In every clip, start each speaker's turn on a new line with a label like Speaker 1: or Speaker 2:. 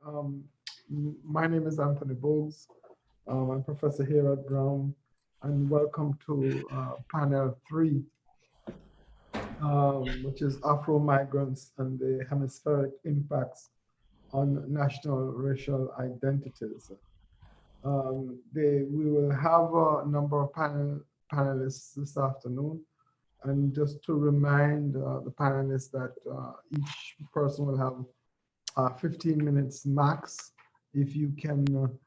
Speaker 1: Um, my name is Anthony Bogues. I'm professor here at Brown, and welcome to panel 3, which is Afro-Migrants and the Hemispheric Impacts on National Racial Identities. We will have a number of panelists this afternoon. And just to remind the panelists that each person will have 15 minutes max. If you can do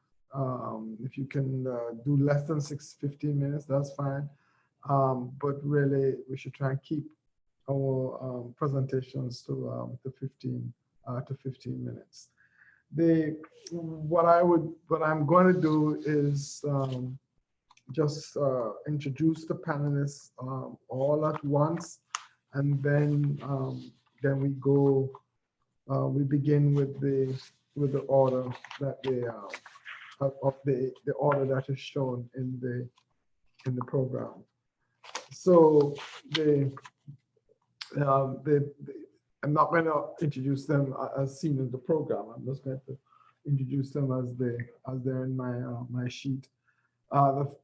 Speaker 1: less than 15 minutes, that's fine. But really, we should try and keep our presentations to 15 minutes. What I'm going to do is just introduce the panelists all at once, and then we begin with the order that the order that is shown in the program. So I'm not going to introduce them as seen in the program. I'm just going to introduce them as they're in my sheet. One of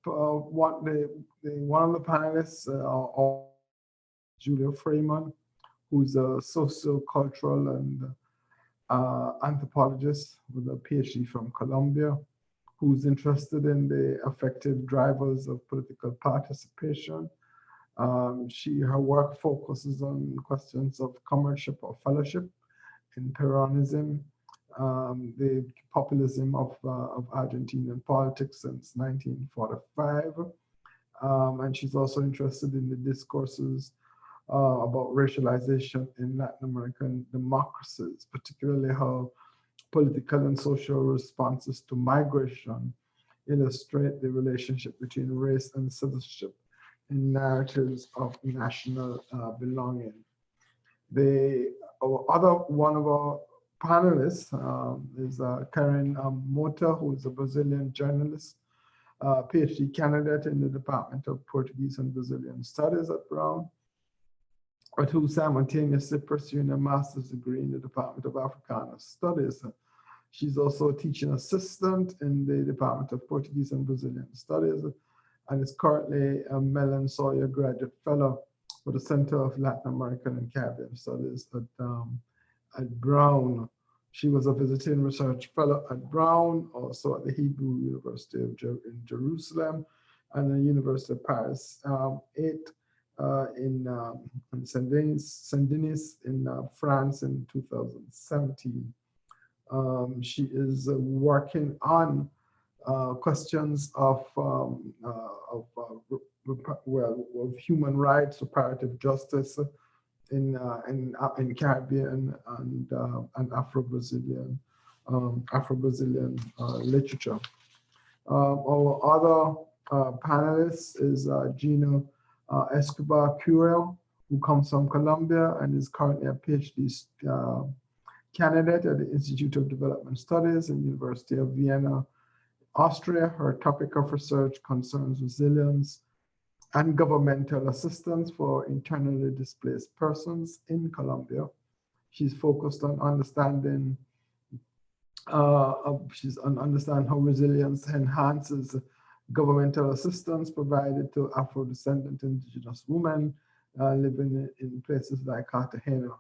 Speaker 1: the panelists, Julia Fierman, who's a sociocultural and anthropologist with a Ph.D. from Colombia, who's interested in the effective drivers of political participation. Her work focuses on questions of comradeship or fellowship in Peronism, the populism of Argentinian politics since 1945. And she's also interested in the discourses about racialization in Latin American democracies, particularly how political and social responses to migration illustrate the relationship between race and citizenship in narratives of national belonging. One of our panelists is Karyn Mota, who is a Brazilian journalist, Ph.D. candidate in the Department of Portuguese and Brazilian Studies at Brown, but who simultaneously pursuing a master's degree in the Department of Africana Studies. She's also a teaching assistant in the Department of Portuguese and Brazilian Studies, and is currently a Mellon Sawyer Graduate Fellow for the Center of Latin American and Caribbean Studies at Brown. She was a visiting research fellow at Brown, also at the Hebrew University in Jerusalem, and the University of Paris 8 in Saint-Denis in France in 2017. She is working on questions of human rights, reparative justice in Caribbean and Afro-Brazilian literature. Our other panelist is Gina Escobar, who comes from Colombia and is currently a Ph.D. candidate at the Institute of Development Studies in University of Vienna, Austria. Her topic of research concerns resilience and governmental assistance for internally displaced persons in Colombia. She's focused on understanding how resilience enhances governmental assistance provided to Afro-descendant Indigenous women living in places like Cartagena.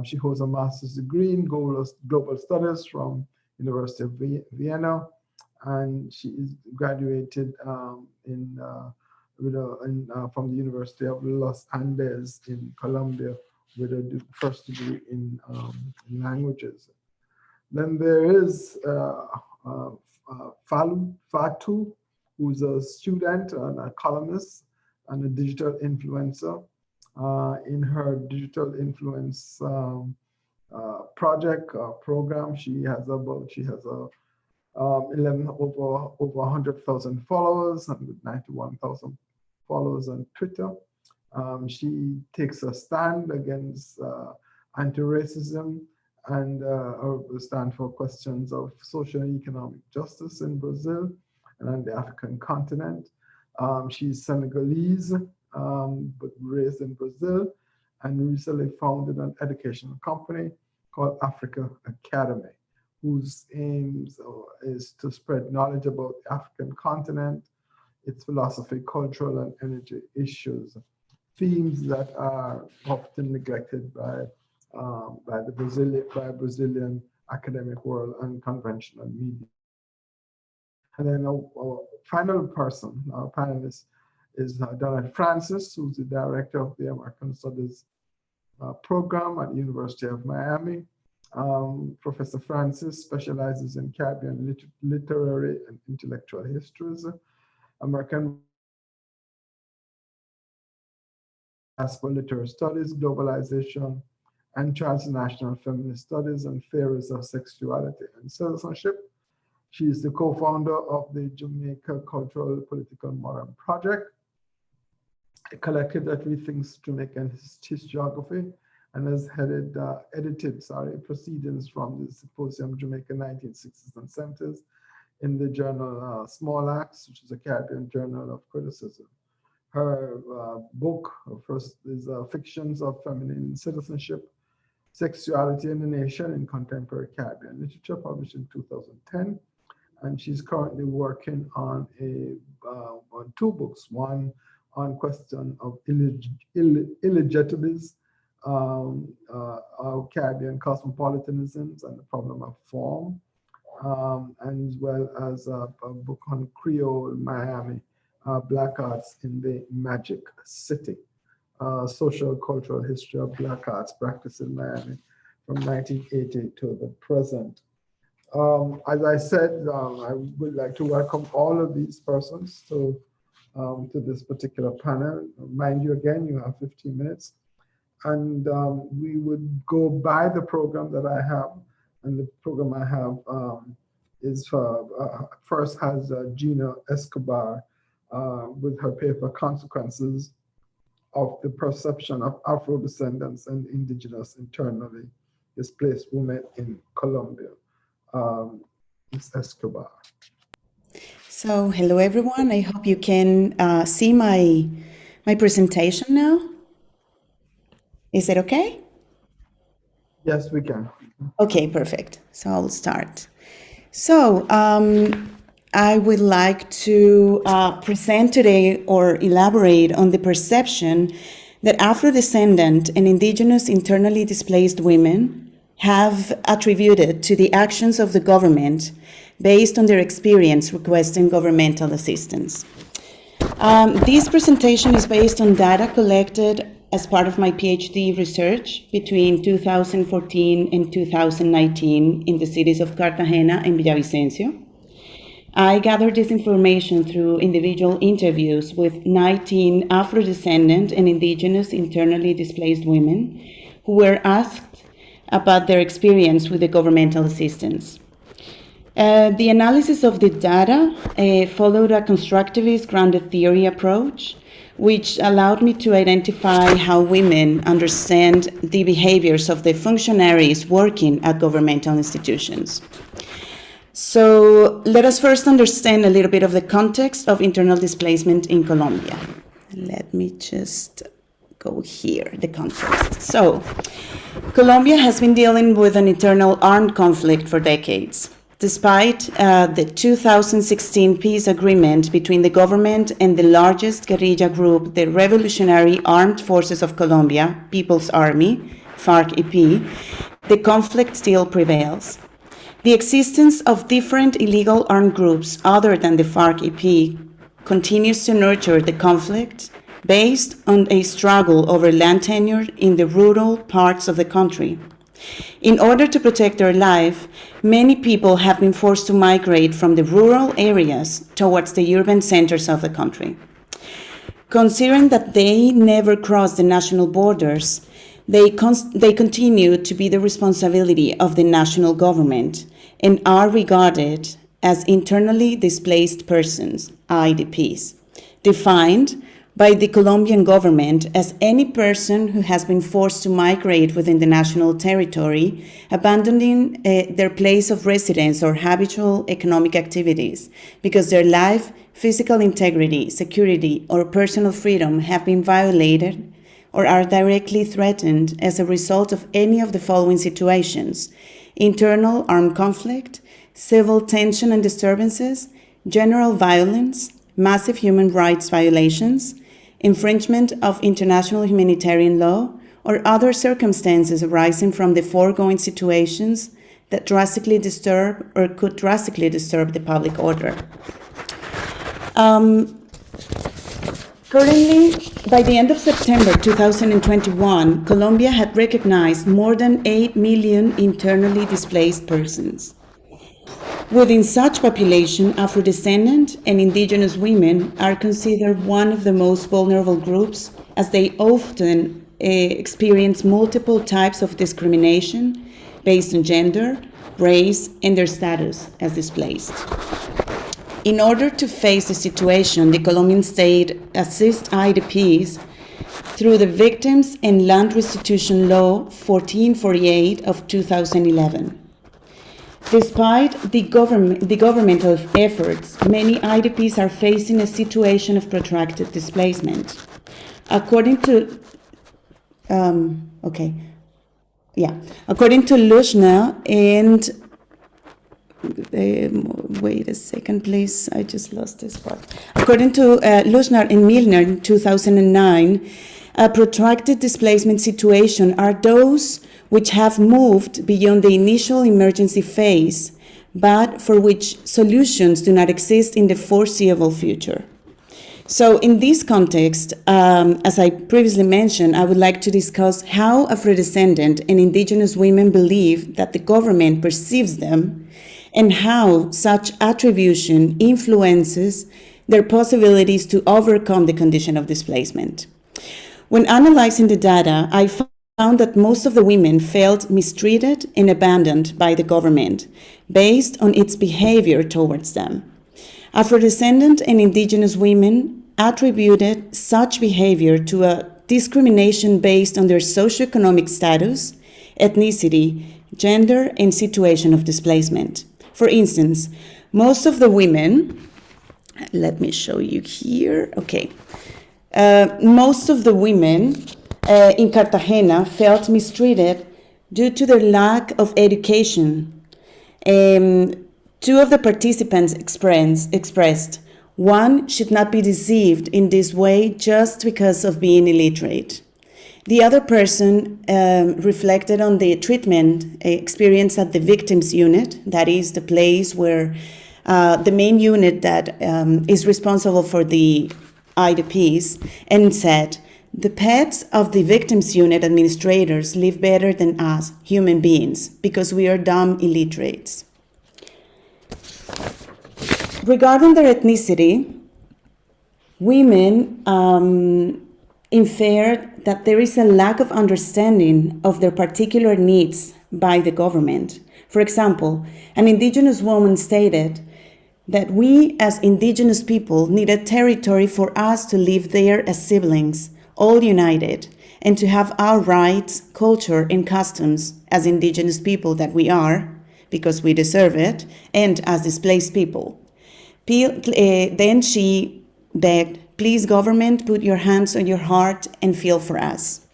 Speaker 1: She holds a master's degree in global studies from University of Vienna, and she is graduated from the University of Los Andes in Colombia with a first degree in languages. Then there is Fatu, who's a student and a columnist and a digital influencer. In her digital influence program, she has over 100,000 followers and with 91,000 followers on Twitter. She takes a stand against anti-racism and stand for questions of social and economic justice in Brazil and on the African continent. She's Senegalese, but raised in Brazil, and recently founded an educational company called Africa Academy, whose aims is to spread knowledge about the African continent, its philosophy, cultural and energy issues, themes that are often neglected by Brazilian academic world and conventional media. And then our final person, our panelist, is Donna Francis, who's the director of the American Studies program at the University of Miami. Professor Francis specializes in Caribbean literary and intellectual histories, American diaspora literary studies, globalization, and transnational feminist studies and theories of sexuality and citizenship. She is the co-founder of the Jamaica Cultural Political Modern Project, a collective that rethinks Jamaican historiography, and has edited proceedings from the Symposium Jamaica 1960s and 70s in the journal Small Acts, which is a Caribbean journal of criticism. Her book, her first, is Fictions of Feminine Citizenship, Sexuality in the Nation in Contemporary Caribbean Literature, published in 2010. And she's currently working on on two books, one on question of illegitimacies, Caribbean cosmopolitanisms and the problem of form, and as well as a book on Creole Miami, Black Arts in the Magic City, social cultural history of Black arts practice in Miami from 1980 to the present. As I said, I would like to welcome all of these persons to this particular panel. Mind you, again, you have 15 minutes. And we would go by the program that I have. And the program I have is first has Gina Escobar with her paper, Consequences of the Perception of Afro-Descendants and Indigenous Internally Displaced Women in Colombia. Ms. Escobar.
Speaker 2: So, hello everyone. I hope you can see my presentation now. Is it okay?
Speaker 1: Yes, we can.
Speaker 2: Okay, perfect. So I'll start. So I would like to present today or elaborate on the perception that Afro-descendant and Indigenous internally displaced women have attributed to the actions of the government based on their experience requesting governmental assistance. This presentation is based on data collected as part of my Ph.D. research between 2014 and 2019 in the cities of Cartagena and Villavicencio. I gathered this information through individual interviews with 19 Afro-descendant and Indigenous internally displaced women who were asked about their experience with the governmental assistance. The analysis of the data followed a constructivist grounded theory approach, which allowed me to identify how women understand the behaviors of the functionaries working at governmental institutions. So let us first understand a little bit of the context of internal displacement in Colombia. Let me just go here, the context. So Colombia has been dealing with an internal armed conflict for decades. Despite the 2016 peace agreement between the government and the largest guerrilla group, the Revolutionary Armed Forces of Colombia, People's Army, FARC-EP, the conflict still prevails. The existence of different illegal armed groups other than the FARC-EP continues to nurture the conflict based on a struggle over land tenure in the rural parts of the country. In order to protect their life, many people have been forced to migrate from the rural areas towards the urban centers of the country. Considering that they never crossed the national borders, they continue to be the responsibility of the national government and are regarded as internally displaced persons, IDPs, defined by the Colombian government as any person who has been forced to migrate within the national territory, abandoning their place of residence or habitual economic activities because their life, physical integrity, security, or personal freedom have been violated or are directly threatened as a result of any of the following situations, internal armed conflict, civil tension and disturbances, general violence, massive human rights violations, infringement of international humanitarian law, or other circumstances arising from the foregoing situations that drastically disturb or could drastically disturb the public order. Currently, by the end of September 2021, Colombia had recognized more than 8 million internally displaced persons. Within such population, Afro-descendant and Indigenous women are considered one of the most vulnerable groups, as they often experience multiple types of discrimination based on gender, race, and their status as displaced. In order to face the situation, the Colombian state assists IDPs through the Victims and Land Restitution Law 1448 of 2011. Despite the governmental efforts, many IDPs are facing a situation of protracted displacement. According to Lushna and wait a second, please. I just lost this part. According to Lushnar and Milner in 2009, a protracted displacement situation are those which have moved beyond the initial emergency phase, but for which solutions do not exist in the foreseeable future. So in this context, as I previously mentioned, I would like to discuss how Afro-descendant and Indigenous women believe that the government perceives them, and how such attribution influences their possibilities to overcome the condition of displacement. When analyzing the data, I found that most of the women felt mistreated and abandoned by the government based on its behavior towards them. Afro-descendant and Indigenous women attributed such behavior to a discrimination based on their socioeconomic status, ethnicity, gender, and situation of displacement. For instance, most of the women, let me show you here, okay. Most of the women in Cartagena felt mistreated due to their lack of education. Two of the participants expressed, one should not be deceived in this way just because of being illiterate. The other person reflected on the treatment experience at the victims unit, that is the place where the main unit that is responsible for the IDPs, and said, the pets of the victims unit administrators live better than us, human beings, because we are dumb illiterates. Regarding their ethnicity, women inferred that there is a lack of understanding of their particular needs by the government. For example, an Indigenous woman stated that we as Indigenous people need a territory for us to live there as siblings, all united, and to have our rights, culture, and customs as Indigenous people that we are, because we deserve it, and as displaced people. Then she begged, please, government, put your hands on your heart and feel for us.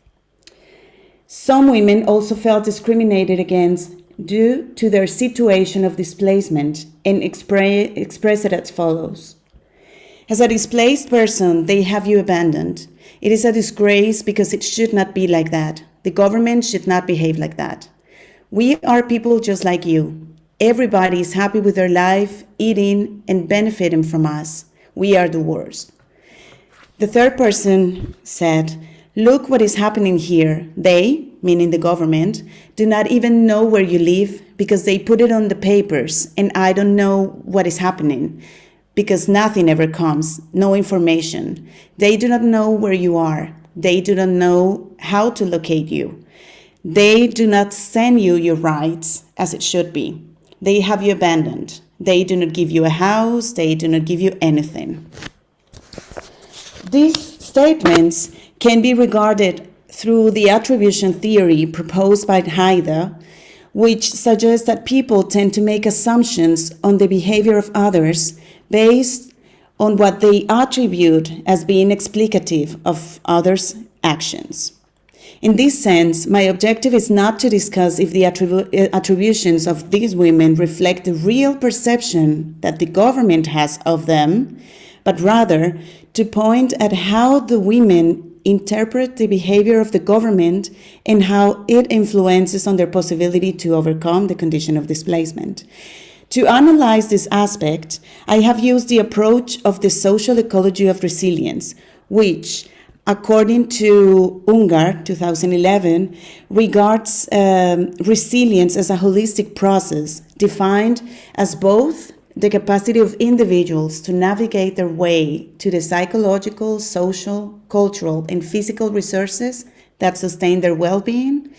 Speaker 2: Some women also felt discriminated against due to their situation of displacement and express it as follows. As a displaced person, they have you abandoned. It is a disgrace because it should not be like that. The government should not behave like that. We are people just like you. Everybody is happy with their life, eating, and benefiting from us. We are the worst. The third person said, look what is happening here. They, meaning the government, do not even know where you live because they put it on the papers and I don't know what is happening because nothing ever comes, no information. They do not know where you are. They do not know how to locate you. They do not send you your rights as it should be. They have you abandoned. They do not give you a house. They do not give you anything. These statements can be regarded through the attribution theory proposed by Haida, which suggests that people tend to make assumptions on the behavior of others based on what they attribute as being explicative of others' actions. In this sense, my objective is not to discuss if the attributions of these women reflect the real perception that the government has of them, but rather to point at how the women interpret the behavior of the government and how it influences on their possibility to overcome the condition of displacement. To analyze this aspect, I have used the approach of the social ecology of resilience, which, according to Ungar, 2011, regards resilience as a holistic process defined as both the capacity of individuals to navigate their way to the psychological, social, cultural, and physical resources that sustain their well-being,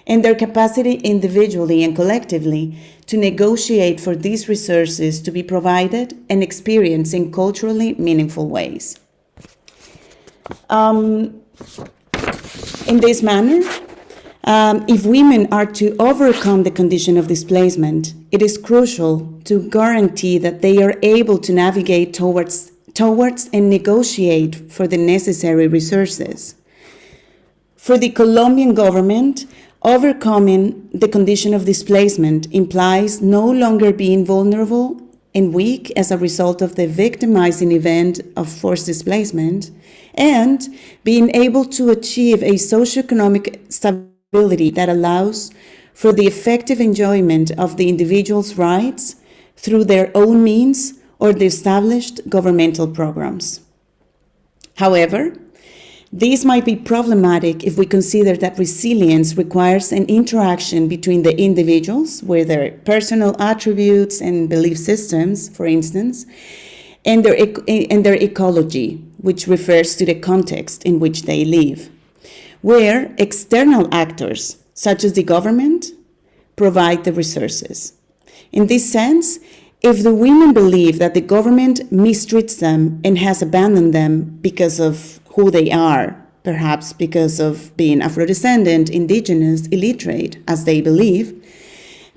Speaker 2: and their capacity individually and collectively to negotiate for these resources to be provided and experienced in culturally meaningful ways. In this manner, if women are to overcome the condition of displacement, it is crucial to guarantee that they are able to navigate towards and negotiate for the necessary resources. For the Colombian government, overcoming the condition of displacement implies no longer being vulnerable and weak as a result of the victimizing event of forced displacement, and being able to achieve a socioeconomic stability that allows for the effective enjoyment of the individual's rights through their own means or the established governmental programs. However, this might be problematic if we consider that resilience requires an interaction between the individuals, with their personal attributes and belief systems, for instance, and their ecology, which refers to the context in which they live, where external actors, such as the government, provide the resources. In this sense, if the women believe that the government mistreats them and has abandoned them because of who they are, perhaps because of being Afro-descendant, Indigenous, illiterate, as they believe,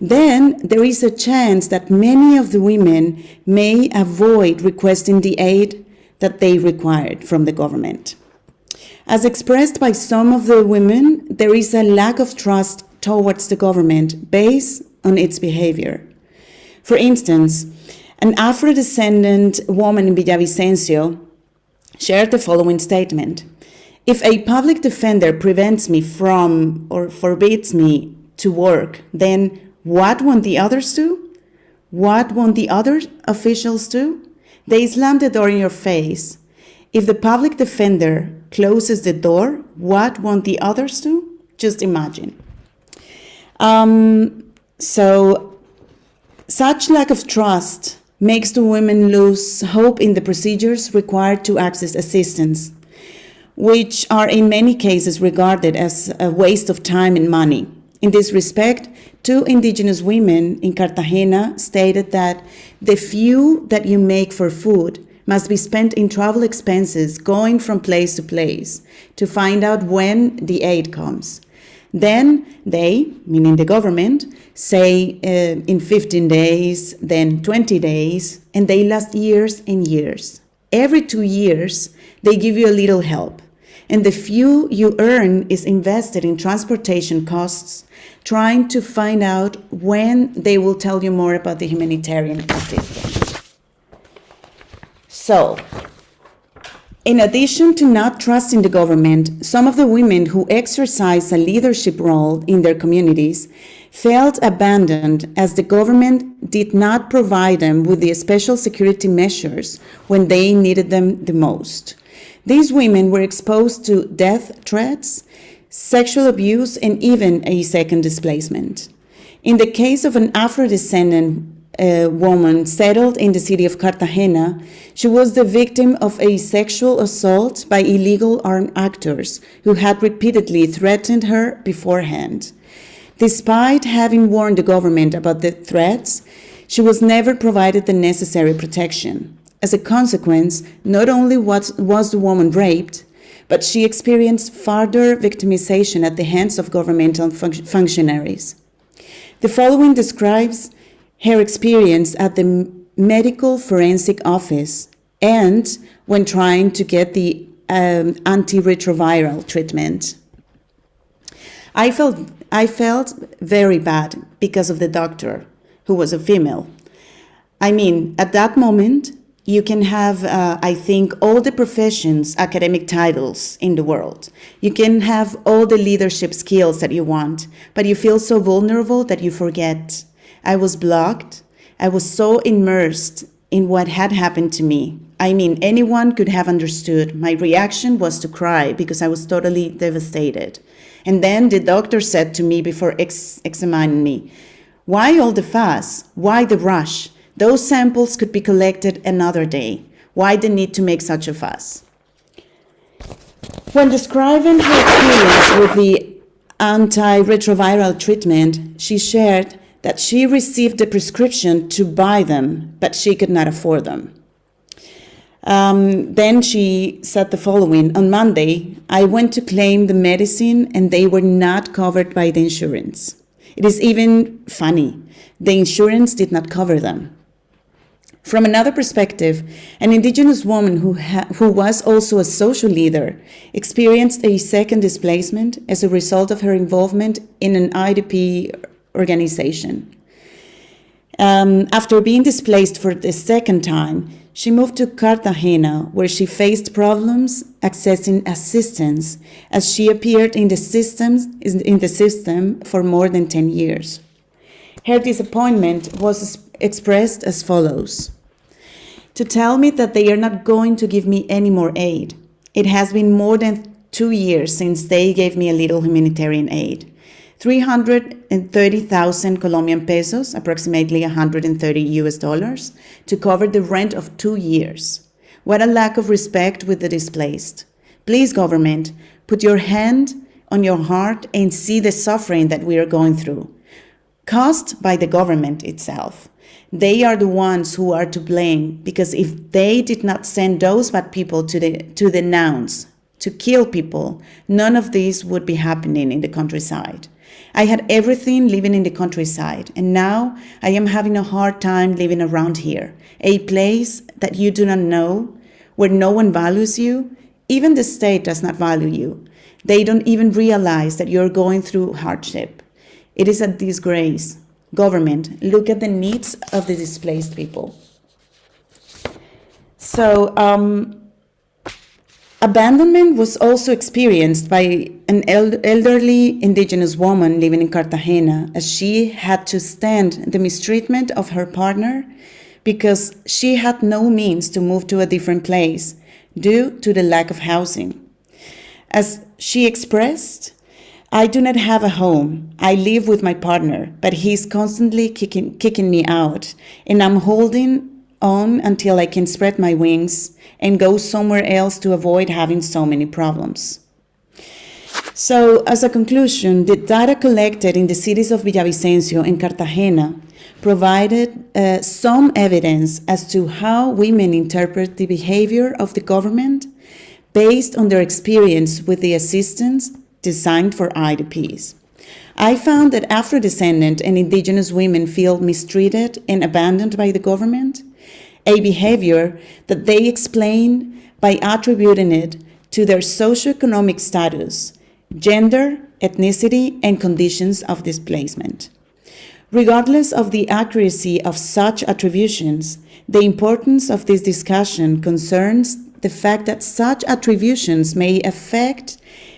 Speaker 2: then there is a chance that many of the women may avoid requesting the aid that they required from the government. As expressed by some of the women, there is a lack of trust towards the government based on its behavior. For instance, an Afro-descendant woman in Villavicencio shared the following statement: "If a public defender prevents me from or forbids me to work, then what won't the others do? What won't the other officials do? They slam the door in your face. If the public defender closes the door, what won't the others do?" Just imagine. Such lack of trust makes the women lose hope in the procedures required to access assistance, which are in many cases regarded as a waste of time and money. In this respect, 2 Indigenous women in Cartagena stated that the few that you make for food must be spent in travel expenses going from place to place to find out when the aid comes. Then they, meaning the government, say in 15 days, then 20 days, and they last years and years. Every 2 years, they give you a little help, and the few you earn is invested in transportation costs, trying to find out when they will tell you more about the humanitarian assistance. So, in addition to not trusting the government, some of the women who exercise a leadership role in their communities felt abandoned as the government did not provide them with the special security measures when they needed them the most. These women were exposed to death threats, sexual abuse, and even a second displacement. In the case of an Afro-descendant woman settled in the city of Cartagena, she was the victim of a sexual assault by illegal armed actors who had repeatedly threatened her beforehand. Despite having warned the government about the threats, she was never provided the necessary protection. As a consequence, not only was the woman raped, but she experienced further victimization at the hands of governmental functionaries. The following describes her experience at the medical forensic office and when trying to get the antiretroviral treatment. I felt very bad because of the doctor, who was a female. I mean, at that moment, you can have, I think, all the professions, academic titles in the world. You can have all the leadership skills that you want, but you feel so vulnerable that you forget. I was blocked. I was so immersed in what had happened to me. I mean, anyone could have understood. My reaction was to cry because I was totally devastated. And then the doctor said to me before examining me, "Why all the fuss? Why the rush? Those samples could be collected another day. Why the need to make such a fuss?" When describing her experience with the antiretroviral treatment, she shared that she received the prescription to buy them, but she could not afford them. Then she said the following: "On Monday, I went to claim the medicine and they were not covered by the insurance. It is even funny. The insurance did not cover them." From another perspective, an Indigenous woman who was also a social leader experienced a second displacement as a result of her involvement in an IDP organization. After being displaced for the second time, she moved to Cartagena, where she faced problems accessing assistance as she appeared in the system for more than 10 years. Her disappointment was expressed as follows: "To tell me that they are not going to give me any more aid. It has been more than 2 years since they gave me a little humanitarian aid. 330,000 Colombian pesos, approximately $130 to cover the rent of 2 years. What a lack of respect with the displaced. Please, government, put your hand on your heart and see the suffering that we are going through, caused by the government itself. They are the ones who are to blame, because if they did not send those bad people to the nouns, to kill people, none of this would be happening in the countryside. I had everything living in the countryside, and now I am having a hard time living around here, a place that you do not know, where no one values you. Even the state does not value you. They don't even realize that you're going through hardship. It is a disgrace. Government, look at the needs of the displaced people." So, abandonment was also experienced by an elderly Indigenous woman living in Cartagena, as she had to stand the mistreatment of her partner because she had no means to move to a different place due to the lack of housing. As she expressed, "I do not have a home. I live with my partner, but he's constantly kicking me out, and I'm holding on until I can spread my wings and go somewhere else to avoid having so many problems." So, as a conclusion, the data collected in the cities of Villavicencio and Cartagena provided some evidence as to how women interpret the behavior of the government based on their experience with the assistance designed for IDPs. I found that Afro-descendant and Indigenous women feel mistreated and abandoned by the government, a behavior that they explain by attributing it to their socioeconomic status, gender, ethnicity, and conditions of displacement. Regardless of the accuracy of such attributions, the importance of this discussion concerns the fact that such attributions may affect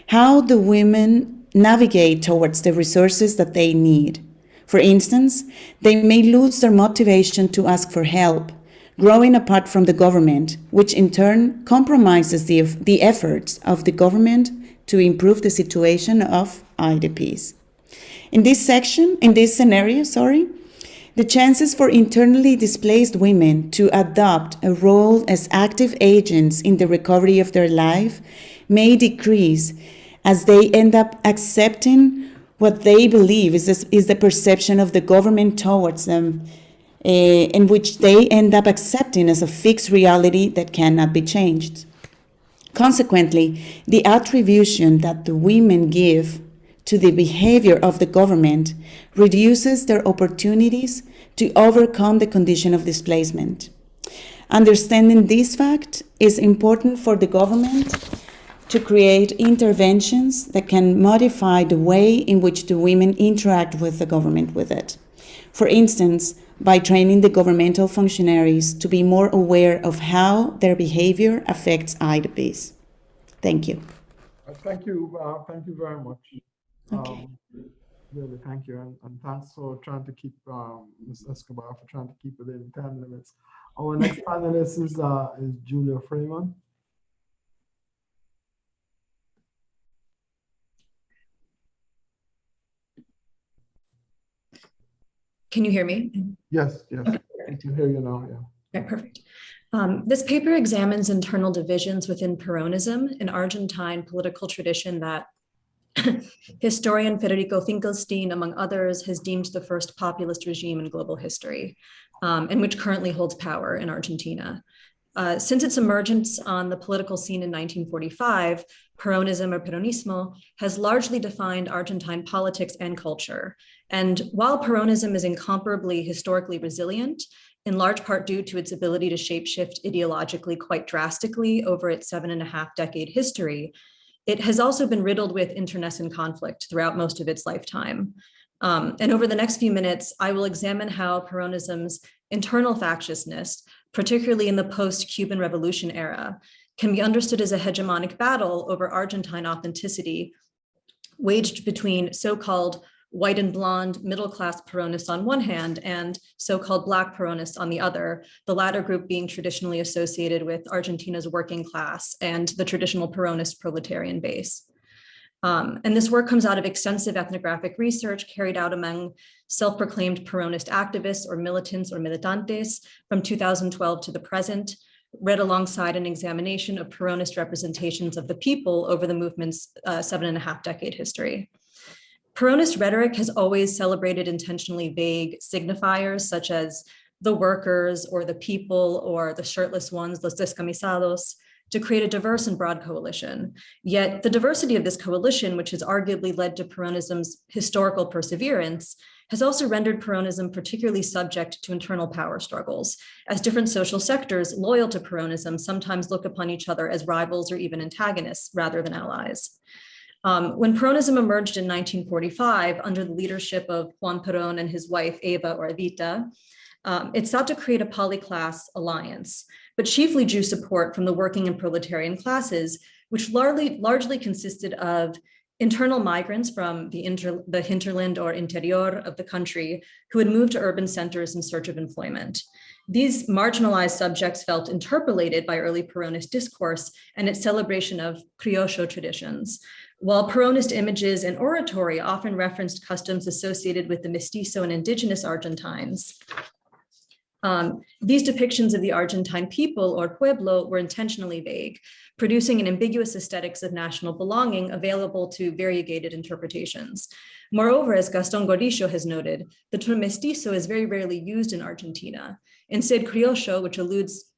Speaker 2: how the women navigate towards the resources that they need. For instance, they may lose their motivation to ask for help, growing apart from the government, which in turn compromises the efforts of the government to improve the situation of IDPs. In this scenario, the chances for internally displaced women to adopt a role as active agents in the recovery of their life may decrease as they end up accepting what they believe is the perception of the government towards them, in which they end up accepting as a fixed reality that cannot be changed. Consequently, the attribution that the women give to the behavior of the government reduces their opportunities to overcome the condition of displacement. Understanding this fact is important for the government to create interventions that can modify the way in which the women interact with the government with it. For instance, by training the governmental functionaries to be more aware of how their behavior affects IDPs. Thank you.
Speaker 1: Thank you very much.
Speaker 2: Okay.
Speaker 1: Really, thank you, and thanks for trying to keep Ms. Escobar for trying to keep within 10 minutes. Our next panelist is Julia Fierman.
Speaker 3: Can you hear me?
Speaker 1: Yes,
Speaker 3: Okay,
Speaker 1: I can hear you now. Yeah.
Speaker 3: Okay, perfect. This paper examines internal divisions within Peronism, an Argentine political tradition that historian Federico Finkelstein, among others, has deemed the first populist regime in global history, and which currently holds power in Argentina. Since its emergence on the political scene in 1945, Peronism or Peronismo has largely defined Argentine politics and culture. And while Peronism is incomparably historically resilient, in large part due to its ability to shapeshift ideologically quite drastically over its 7.5-decade history, it has also been riddled with internecine conflict throughout most of its lifetime. And over the next few minutes, I will examine how Peronism's internal factiousness, particularly in the post-Cuban Revolution era, can be understood as a hegemonic battle over Argentine authenticity waged between so-called white and blonde middle-class Peronists on one hand and so-called Black Peronists on the other, the latter group being traditionally associated with Argentina's working class and the traditional Peronist proletarian base. And this work comes out of extensive ethnographic research carried out among self-proclaimed Peronist activists or militants or militantes from 2012 to the present, read alongside an examination of Peronist representations of the people over the movement's 7.5-decade history. Peronist rhetoric has always celebrated intentionally vague signifiers such as the workers or the people or the shirtless ones, los descamisados, to create a diverse and broad coalition. Yet the diversity of this coalition, which has arguably led to Peronism's historical perseverance, has also rendered Peronism particularly subject to internal power struggles, as different social sectors loyal to Peronism sometimes look upon each other as rivals or even antagonists rather than allies. When Peronism emerged in 1945 under the leadership of Juan Perón and his wife Eva or Evita, it sought to create a polyclass alliance, but chiefly drew support from the working and proletarian classes, which largely consisted of internal migrants from the hinterland or interior of the country who had moved to urban centers in search of employment. These marginalized subjects felt interpolated by early Peronist discourse and its celebration of criollo traditions, while Peronist images and oratory often referenced customs associated with the mestizo and indigenous Argentines. These depictions of the Argentine people or pueblo were intentionally vague, producing an ambiguous aesthetics of national belonging available to variegated interpretations. Moreover, as Gaston Gordillo has noted, the term mestizo is very rarely used in Argentina. Instead, criollo, which eludes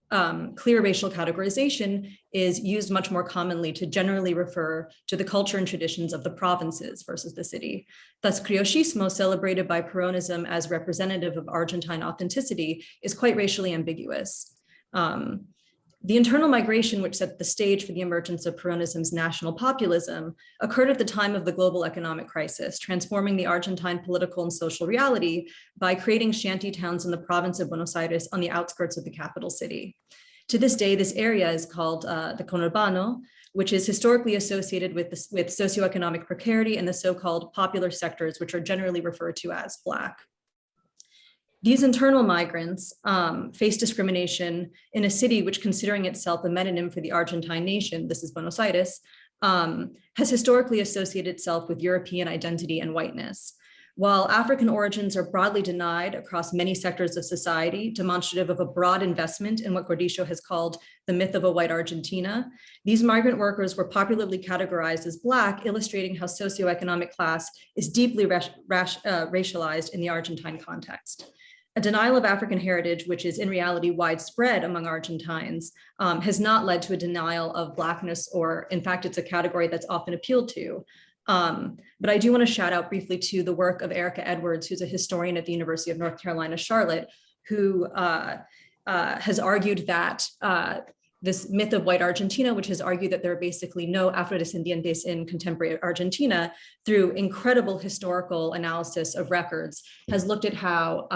Speaker 3: clear racial categorization, is used much more commonly to generally refer to the culture and traditions of the provinces versus the city. Thus, criollismo, celebrated by Peronism as representative of Argentine authenticity, is quite racially ambiguous. The internal migration, which set the stage for the emergence of Peronism's national populism, occurred at the time of the global economic crisis, transforming the Argentine political and social reality by creating shanty towns in the province of Buenos Aires on the outskirts of the capital city. To this day, this area is called the conurbano, which is historically associated with socioeconomic precarity and the so-called popular sectors, which are generally referred to as Black. These internal migrants face discrimination in a city which, considering itself a metonym for the Argentine nation, this is Buenos Aires, has historically associated itself with European identity and whiteness. While African origins are broadly denied across many sectors of society, demonstrative of a broad investment in what Gordillo has called the myth of a white Argentina, these migrant workers were popularly categorized as Black, illustrating how socioeconomic class is deeply racialized in the Argentine context. A denial of African heritage, which is in reality widespread among Argentines, has not led to a denial of Blackness, or in fact, it's a category that's often appealed to. But I do want to shout out briefly to the work of Erica Edwards, who's a historian at the University of North Carolina, Charlotte, who has argued that this myth of white Argentina, which has argued that there are basically no Afrodescendientes in contemporary Argentina, through incredible historical analysis of records, has looked at how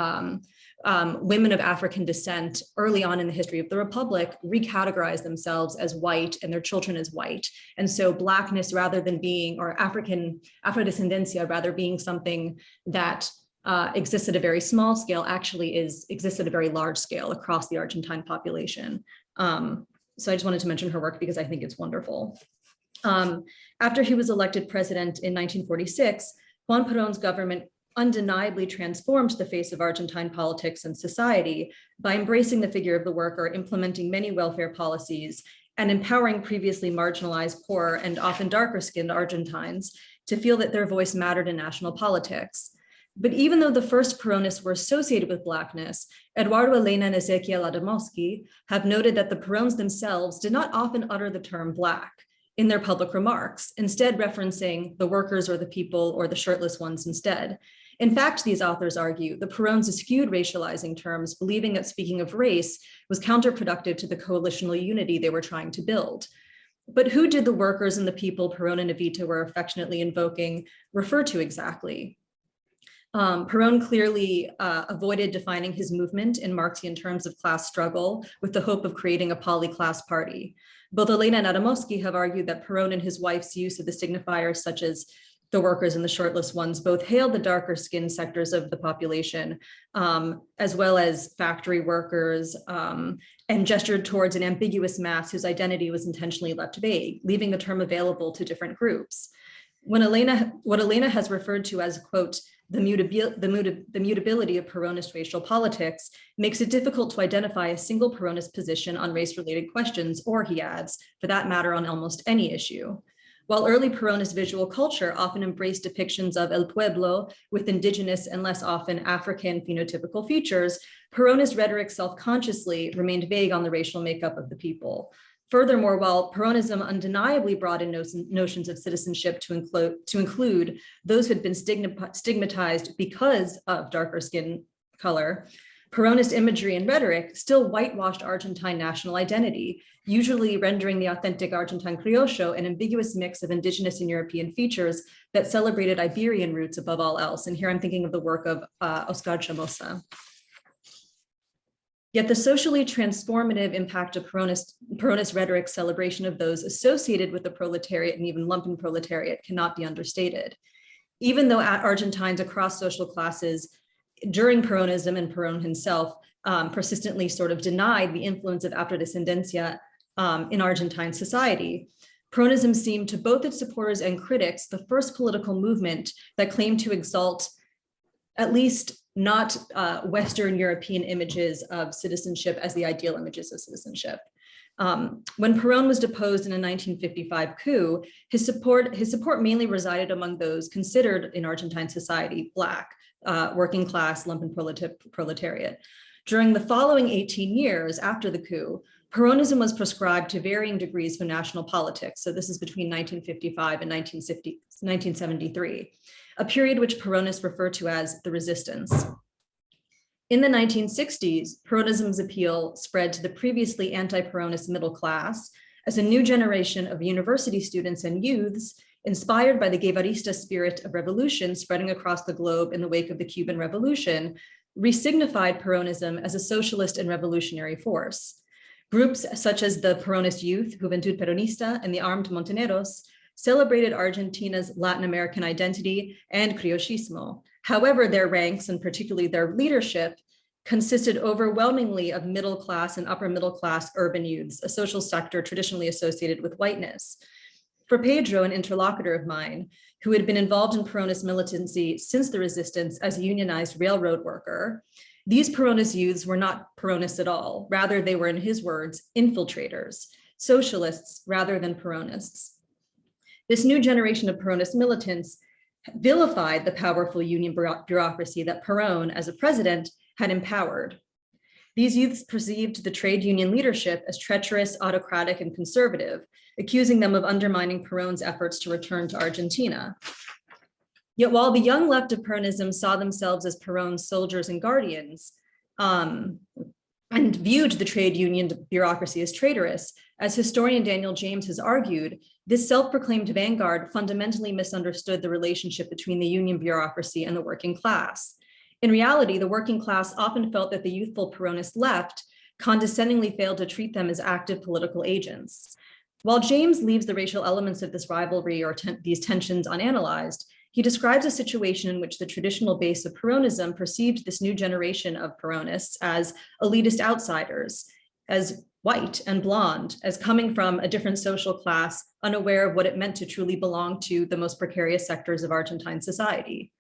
Speaker 3: women of African descent early on in the history of the Republic recategorize themselves as white and their children as white. And so Blackness, rather than being, or Afrodescendencia, rather being something that exists at a very small scale, actually exists at a very large scale across the Argentine population. So I just wanted to mention her work because I think it's wonderful. After he was elected president in 1946, Juan Perón's government undeniably transformed the face of Argentine politics and society by embracing the figure of the worker, implementing many welfare policies, and empowering previously marginalized, poor, and often darker-skinned Argentines to feel that their voice mattered in national politics. But even though the first Peronists were associated with Blackness, Eduardo Elena and Ezequiel Adamowski have noted that the Perons themselves did not often utter the term Black in their public remarks, instead referencing the workers or the people or the shirtless ones instead. In fact, these authors argue the Perons eschewed racializing terms, believing that speaking of race was counterproductive to the coalitional unity they were trying to build. But who did the workers and the people Perón and Evita were affectionately invoking refer to exactly? Perón clearly avoided defining his movement in Marxian terms of class struggle with the hope of creating a poly-class party. Both Elena and Adamowski have argued that Perón and his wife's use of the signifiers such as the workers and the shirtless ones both hailed the darker skinned sectors of the population, as well as factory workers, and gestured towards an ambiguous mass whose identity was intentionally left vague, leaving the term available to different groups. What Elena has referred to as, quote, the mutability of Peronist racial politics makes it difficult to identify a single Peronist position on race-related questions, or, he adds, for that matter, on almost any issue. While early Peronist visual culture often embraced depictions of El Pueblo with indigenous and less often African phenotypical features, Peronist rhetoric self-consciously remained vague on the racial makeup of the people. Furthermore, while Peronism undeniably brought in notions of citizenship to include those who had been stigmatized because of darker skin color, Peronist imagery and rhetoric still whitewashed Argentine national identity, usually rendering the authentic Argentine criollo an ambiguous mix of indigenous and European features that celebrated Iberian roots above all else. And here I'm thinking of the work of Oscar Chamosa. Yet the socially transformative impact of Peronist rhetoric celebration of those associated with the proletariat and even lumpen proletariat cannot be understated. Even though Argentines across social classes during Peronism and Perón himself persistently sort of denied the influence of Afrodescendencia in Argentine society, Peronism seemed to both its supporters and critics the first political movement that claimed to exalt at least not Western European images of citizenship as the ideal images of citizenship. When Perón was deposed in a 1955 coup, his support mainly resided among those considered in Argentine society Black, working class, lumpen proletariat. During the following 18 years after the coup, Peronism was prescribed to varying degrees for national politics. So this is between 1955 and 1973, a period which Peronists refer to as the resistance. In the 1960s, Peronism's appeal spread to the previously anti-Peronist middle class as a new generation of university students and youths inspired by the Guevarista spirit of revolution spreading across the globe in the wake of the Cuban Revolution, resignified Peronism as a socialist and revolutionary force. Groups such as the Peronist Youth, Juventud Peronista, and the Armed Montoneros celebrated Argentina's Latin American identity and criollismo. However, their ranks, and particularly their leadership, consisted overwhelmingly of middle class and upper middle class urban youths, a social sector traditionally associated with whiteness. For Pedro, an interlocutor of mine, who had been involved in Peronist militancy since the resistance as a unionized railroad worker, these Peronist youths were not Peronists at all. Rather, they were, in his words, infiltrators, socialists rather than Peronists. This new generation of Peronist militants vilified the powerful union bureaucracy that Perón, as a president, had empowered. These youths perceived the trade union leadership as treacherous, autocratic, and conservative, accusing them of undermining Perón's efforts to return to Argentina. Yet while the young left of Peronism saw themselves as Perón's soldiers and guardians, and viewed the trade union bureaucracy as traitorous. As historian Daniel James has argued, this self-proclaimed vanguard fundamentally misunderstood the relationship between the union bureaucracy and the working class. In reality, the working class often felt that the youthful Peronist left condescendingly failed to treat them as active political agents. While James leaves the racial elements of this rivalry or these tensions unanalyzed, he describes a situation in which the traditional base of Peronism perceived this new generation of Peronists as elitist outsiders, as white and blonde, as coming from a different social class, unaware of what it meant to truly belong to the most precarious sectors of Argentine society.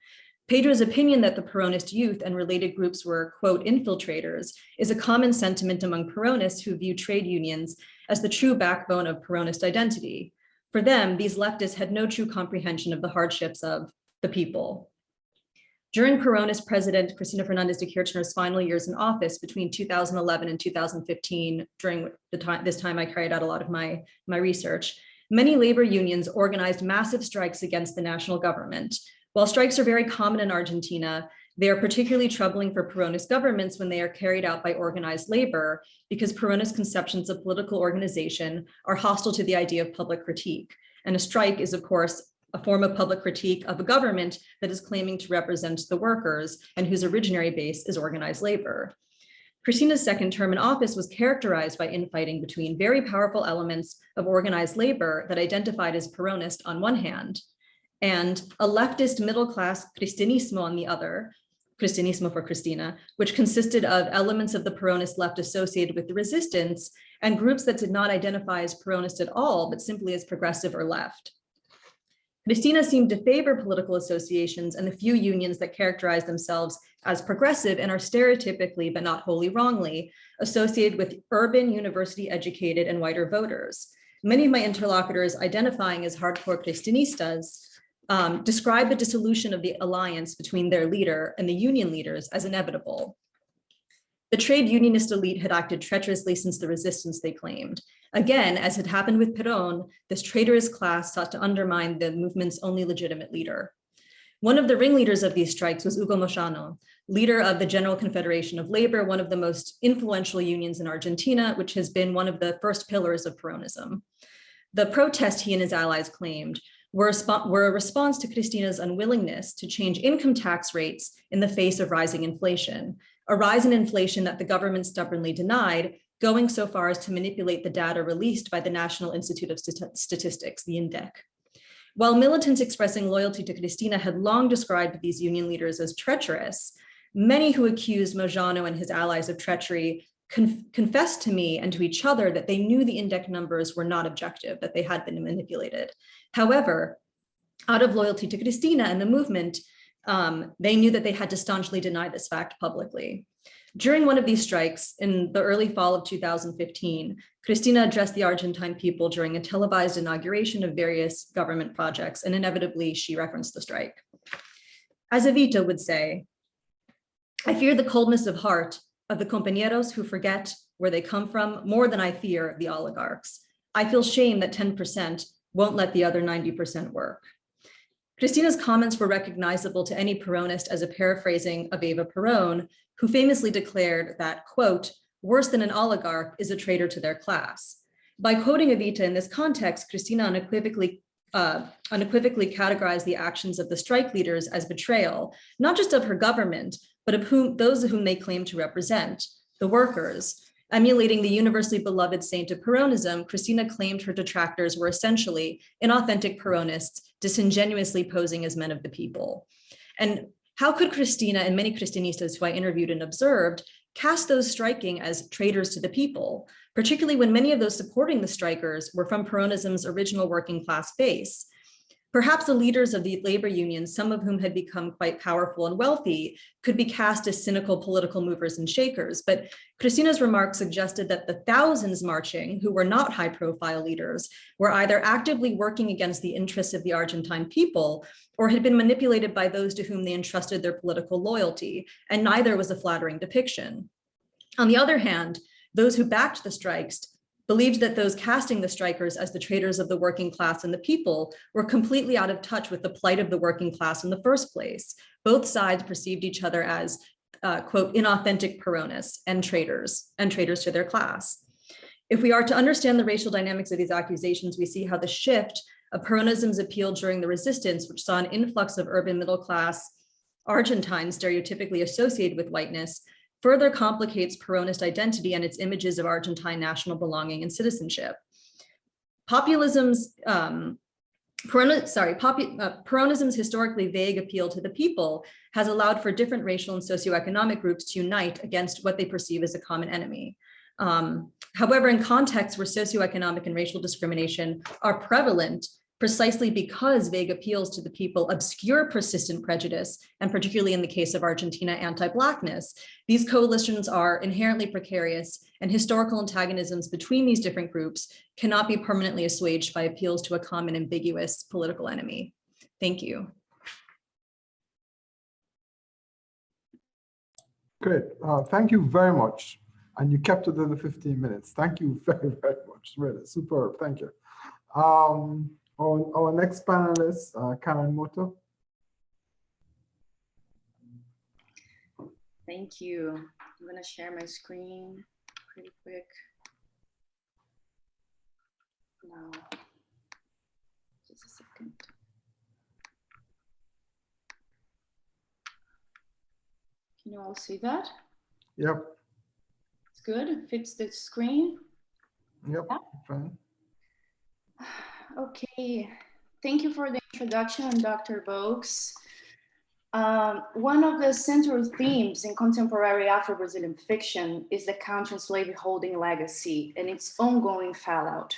Speaker 3: Pedro's opinion that the Peronist youth and related groups were, quote, infiltrators is a common sentiment among Peronists who view trade unions as the true backbone of Peronist identity. For them, these leftists had no true comprehension of the hardships of the people. During Peronist President Cristina Fernández de Kirchner's final years in office between 2011 and 2015, during this time I carried out a lot of my research, many labor unions organized massive strikes against the national government. While strikes are very common in Argentina, they are particularly troubling for Peronist governments when they are carried out by organized labor, because Peronist conceptions of political organization are hostile to the idea of public critique. And a strike is, of course, a form of public critique of a government that is claiming to represent the workers and whose originary base is organized labor. Cristina's second term in office was characterized by infighting between very powerful elements of organized labor that identified as Peronist on one hand, and a leftist middle-class Cristinismo on the other, Cristinismo for Cristina, which consisted of elements of the Peronist left associated with the resistance and groups that did not identify as Peronist at all, but simply as progressive or left. Cristina seemed to favor political associations and the few unions that characterize themselves as progressive and are stereotypically, but not wholly wrongly, associated with urban, university-educated, and whiter voters. Many of my interlocutors identifying as hardcore Cristinistas describe the dissolution of the alliance between their leader and the union leaders as inevitable. The trade unionist elite had acted treacherously since the resistance, they claimed. Again, as had happened with Perón, this traitorous class sought to undermine the movement's only legitimate leader. One of the ringleaders of these strikes was Hugo Moyano, leader of the General Confederation of Labor, one of the most influential unions in Argentina, which has been one of the first pillars of Peronism. The protest he and his allies claimed were a response to Cristina's unwillingness to change income tax rates in the face of rising inflation, a rise in inflation that the government stubbornly denied, going so far as to manipulate the data released by the National Institute of Statistics, the INDEC. While militants expressing loyalty to Cristina had long described these union leaders as treacherous, many who accused Moyano and his allies of treachery confessed to me and to each other that they knew the INDEC numbers were not objective, that they had been manipulated. However, out of loyalty to Cristina and the movement, they knew that they had to staunchly deny this fact publicly. During one of these strikes in the early fall of 2015, Cristina addressed the Argentine people during a televised inauguration of various government projects, and inevitably she referenced the strike. As Evita would say, "I fear the coldness of heart of the compañeros who forget where they come from more than I fear the oligarchs. I feel shame that 10% won't let the other 90% work." Cristina's comments were recognizable to any Peronist as a paraphrasing of Eva Perón, who famously declared that, quote, "worse than an oligarch is a traitor to their class." By quoting Evita in this context, Cristina unequivocally categorized the actions of the strike leaders as betrayal, not just of her government, but of those whom they claim to represent, the workers. Emulating the universally beloved saint of Peronism, Cristina claimed her detractors were essentially inauthentic Peronists, disingenuously posing as men of the people. And how could Cristina and many Cristinistas who I interviewed and observed cast those striking as traitors to the people, particularly when many of those supporting the strikers were from Peronism's original working class base? Perhaps the leaders of the labor unions, some of whom had become quite powerful and wealthy, could be cast as cynical political movers and shakers. But Cristina's remarks suggested that the thousands marching, who were not high-profile leaders, were either actively working against the interests of the Argentine people or had been manipulated by those to whom they entrusted their political loyalty, and neither was a flattering depiction. On the other hand, those who backed the strikes believed that those casting the strikers as the traitors of the working class and the people were completely out of touch with the plight of the working class in the first place. Both sides perceived each other as quote, inauthentic Peronists and traitors to their class. If we are to understand the racial dynamics of these accusations, we see how the shift of Peronism's appeal during the resistance, which saw an influx of urban middle-class Argentines stereotypically associated with whiteness, further complicates Peronist identity and its images of Argentine national belonging and citizenship. Populism's Peronism's historically vague appeal to the people has allowed for different racial and socioeconomic groups to unite against what they perceive as a common enemy. However, in contexts where socioeconomic and racial discrimination are prevalent, precisely because vague appeals to the people obscure persistent prejudice, and particularly in the case of Argentina, anti-Blackness, these coalitions are inherently precarious, and historical antagonisms between these different groups cannot be permanently assuaged by appeals to a common ambiguous political enemy. Thank you.
Speaker 1: Great, thank you very much. And you kept it in the 15 minutes. Thank you very, very much. Really superb, thank you. Our next panelist, Karyn Mota.
Speaker 4: Thank you. I'm gonna share my screen pretty quick. Now, just a second. Can you all see that?
Speaker 1: Yep.
Speaker 4: It's good, it fits the screen.
Speaker 1: Yep,
Speaker 4: Yeah.
Speaker 1: fine.
Speaker 4: Okay, thank you for the introduction, Dr. Bogues. One of the central themes in contemporary Afro-Brazilian fiction is the counter slaveholding legacy and its ongoing fallout.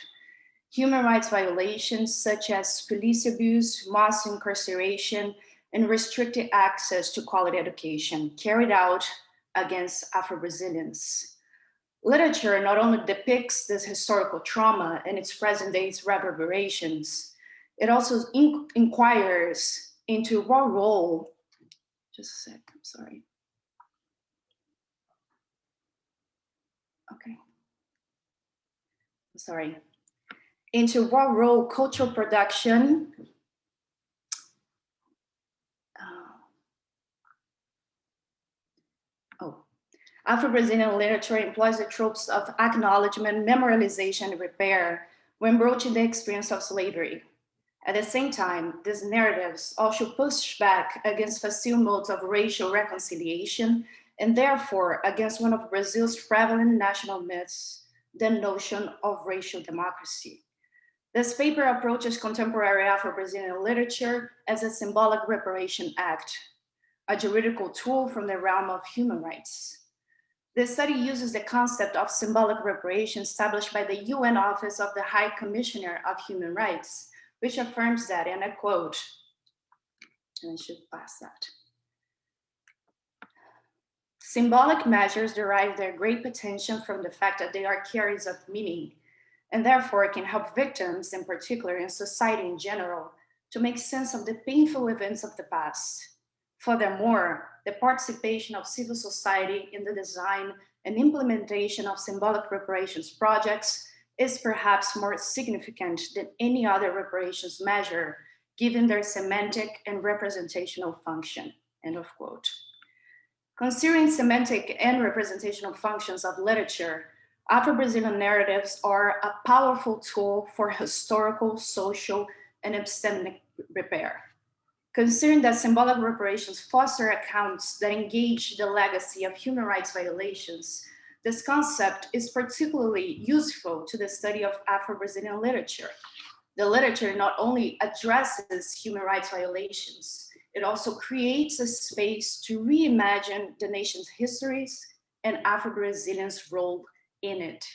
Speaker 4: Human rights violations such as police abuse, mass incarceration, and restricted access to quality education carried out against Afro-Brazilians. Literature not only depicts this historical trauma and its present day's reverberations, it also inquires into what role, just a sec, I'm sorry. Okay, I'm sorry. Into what role cultural production, Afro-Brazilian literature employs the tropes of acknowledgement, memorialization, and repair when broaching the experience of slavery. At the same time, these narratives also push back against facile modes of racial reconciliation and therefore against one of Brazil's prevalent national myths, the notion of racial democracy. This paper approaches contemporary Afro-Brazilian literature as a symbolic reparation act, a juridical tool from the realm of human rights. The study uses the concept of symbolic reparation established by the UN Office of the High Commissioner of Human Rights, which affirms that, and I quote, and I should pass that. Symbolic measures derive their great potential from the fact that they are carriers of meaning, and therefore can help victims in particular and society in general to make sense of the painful events of the past. Furthermore, the participation of civil society in the design and implementation of symbolic reparations projects is perhaps more significant than any other reparations measure, given their semantic and representational function, end of quote. Considering semantic and representational functions of literature, Afro-Brazilian narratives are a powerful tool for historical, social, and epistemic repair. Considering that symbolic reparations foster accounts that engage the legacy of human rights violations, this concept is particularly useful to the study of Afro-Brazilian literature. The literature not only addresses human rights violations, it also creates a space to reimagine the nation's histories and Afro-Brazilians' role in it.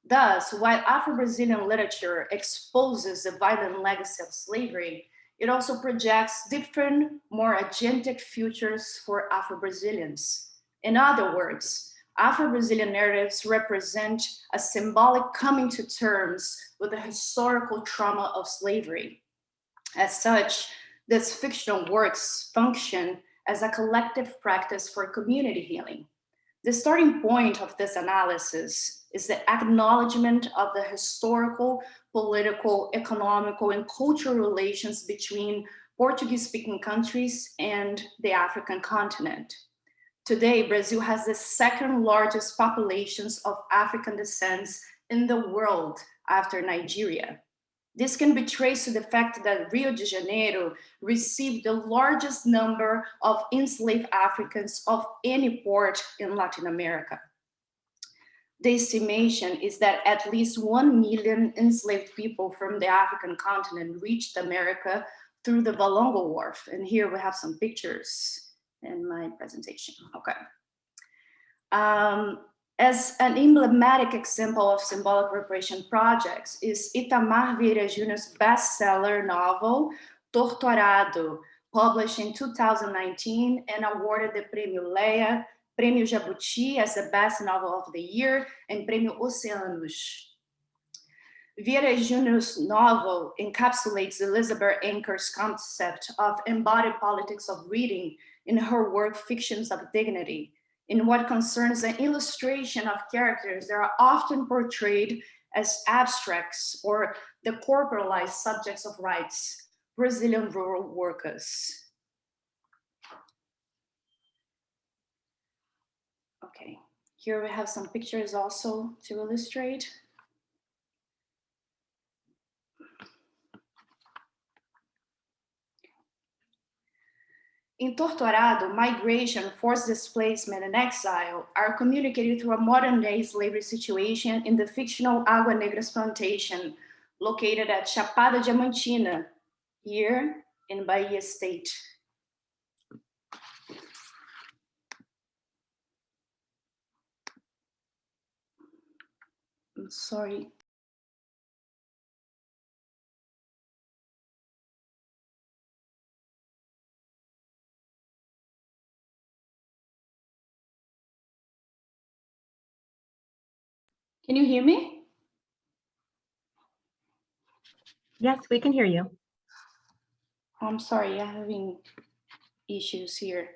Speaker 4: Thus, while Afro-Brazilian literature exposes the violent legacy of slavery, it also projects different, more agentic futures for Afro-Brazilians. In other words, Afro-Brazilian narratives represent a symbolic coming to terms with the historical trauma of slavery. As such, these fictional works function as a collective practice for community healing. The starting point of this analysis is the acknowledgement of the historical, political, economical, and cultural relations between Portuguese-speaking countries and the African continent. Today, Brazil has the second largest populations of African descent in the world after Nigeria. This can be traced to the fact that Rio de Janeiro received the largest number of enslaved Africans of any port in Latin America. The estimation is that at least 1 million enslaved people from the African continent reached America through the Valongo Wharf. And here we have some pictures in my presentation. Okay. As an emblematic example of symbolic reparation projects is Itamar Vieira Jr.'s bestseller novel, Torturado, published in 2019 and awarded the Prêmio Leia, Prêmio Jabuti as the best novel of the year, and Prêmio Oceanos. Vieira Jr.'s novel encapsulates Elizabeth Anker's concept of embodied politics of reading in her work Fictions of Dignity, in what concerns the illustration of characters that are often portrayed as abstracts or the corporalized subjects of rights, Brazilian rural workers. Okay, here we have some pictures also to illustrate. In Torturado, migration, forced displacement, and exile are communicated through a modern-day slavery situation in the fictional Água Negras plantation, located at Chapada Diamantina, here in Bahia State. I'm sorry. Can you hear me?
Speaker 5: Yes, we can hear you.
Speaker 4: I'm sorry, I'm having issues here.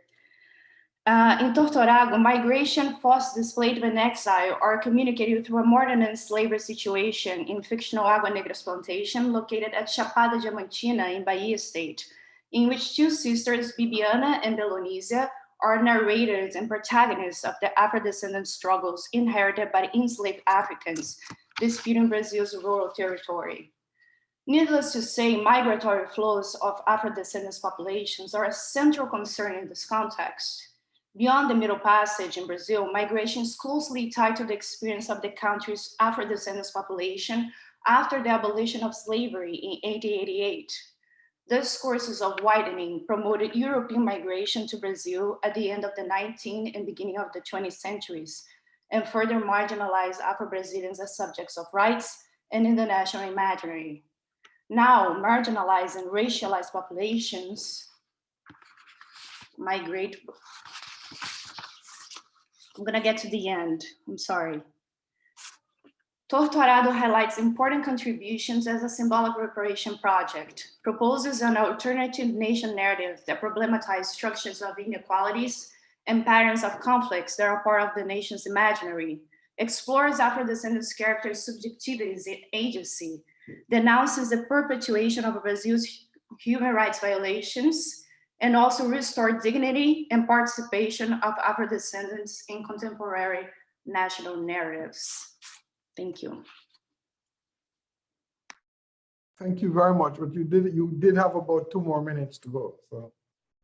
Speaker 4: In Torturado, migration, forced displacement, and exile are communicated through a modern and slavery situation in fictional Água Negras plantation located at Chapada Diamantina in Bahia State, in which two sisters, Bibiana and Belonísia, are narrators and protagonists of the Afro-descendant struggles inherited by enslaved Africans disputing Brazil's rural territory. Needless to say, migratory flows of Afro-descendant populations are a central concern in this context. Beyond the Middle Passage in Brazil, migration is closely tied to the experience of the country's Afro-descendant population after the abolition of slavery in 1888. Discourses of widening promoted European migration to Brazil at the end of the 19th and beginning of the 20th centuries, and further marginalized Afro-Brazilians as subjects of rights and in the national imaginary. Now, marginalized and racialized populations migrate. I'm gonna get to the end, I'm sorry. Torturado highlights important contributions as a symbolic reparation project, proposes an alternative nation narrative that problematizes structures of inequalities and patterns of conflicts that are part of the nation's imaginary, explores Afro-descendants' characters' subjectivities and agency, denounces the perpetuation of Brazil's human rights violations, and also restore dignity and participation of Afro-descendants in contemporary national narratives. Thank you.
Speaker 1: Thank you very much. But you did have about 2 more minutes to go, so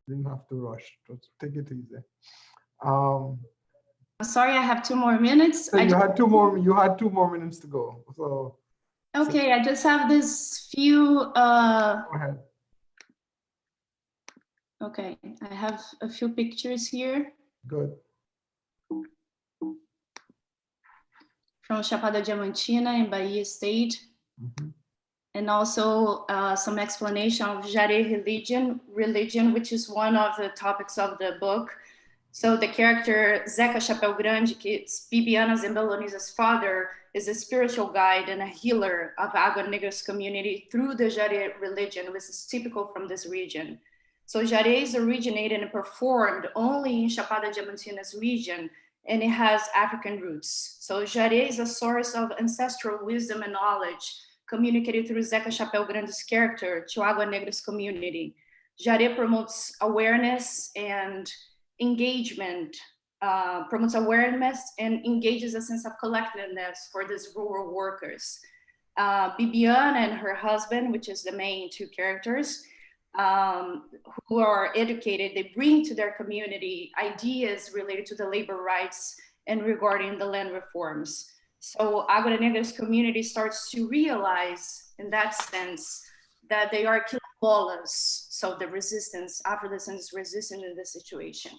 Speaker 1: you didn't have to rush. Just take it easy.
Speaker 4: Sorry, I have 2 more minutes.
Speaker 1: So you had 2 more minutes to go. So
Speaker 4: okay, I just have this few.
Speaker 1: Go ahead.
Speaker 4: Okay, I have a few pictures here.
Speaker 1: Good.
Speaker 4: From Chapada Diamantina in Bahia State. Mm-hmm. And also some explanation of Jare religion, which is one of the topics of the book. So the character Zeca Chapéu Grande, Bibiana's and Belonísia's father, is a spiritual guide and a healer of Água Negras community through the Jare religion, which is typical from this region. So Jare is originated and performed only in Chapada Diamantina's region, and it has African roots. So Jare is a source of ancestral wisdom and knowledge communicated through Zeca Chapéu Grande's character to Água Negras community. Jare promotes awareness and engagement promotes awareness and engages a sense of collectiveness for these rural workers. Bibiana and her husband, which is the main two characters, who are educated, they bring to their community ideas related to the labor rights and regarding the land reforms. So Agua Negra's community starts to realize, in that sense, that they are quilombolas, so the resistance, Afro-descendants resistant in this situation.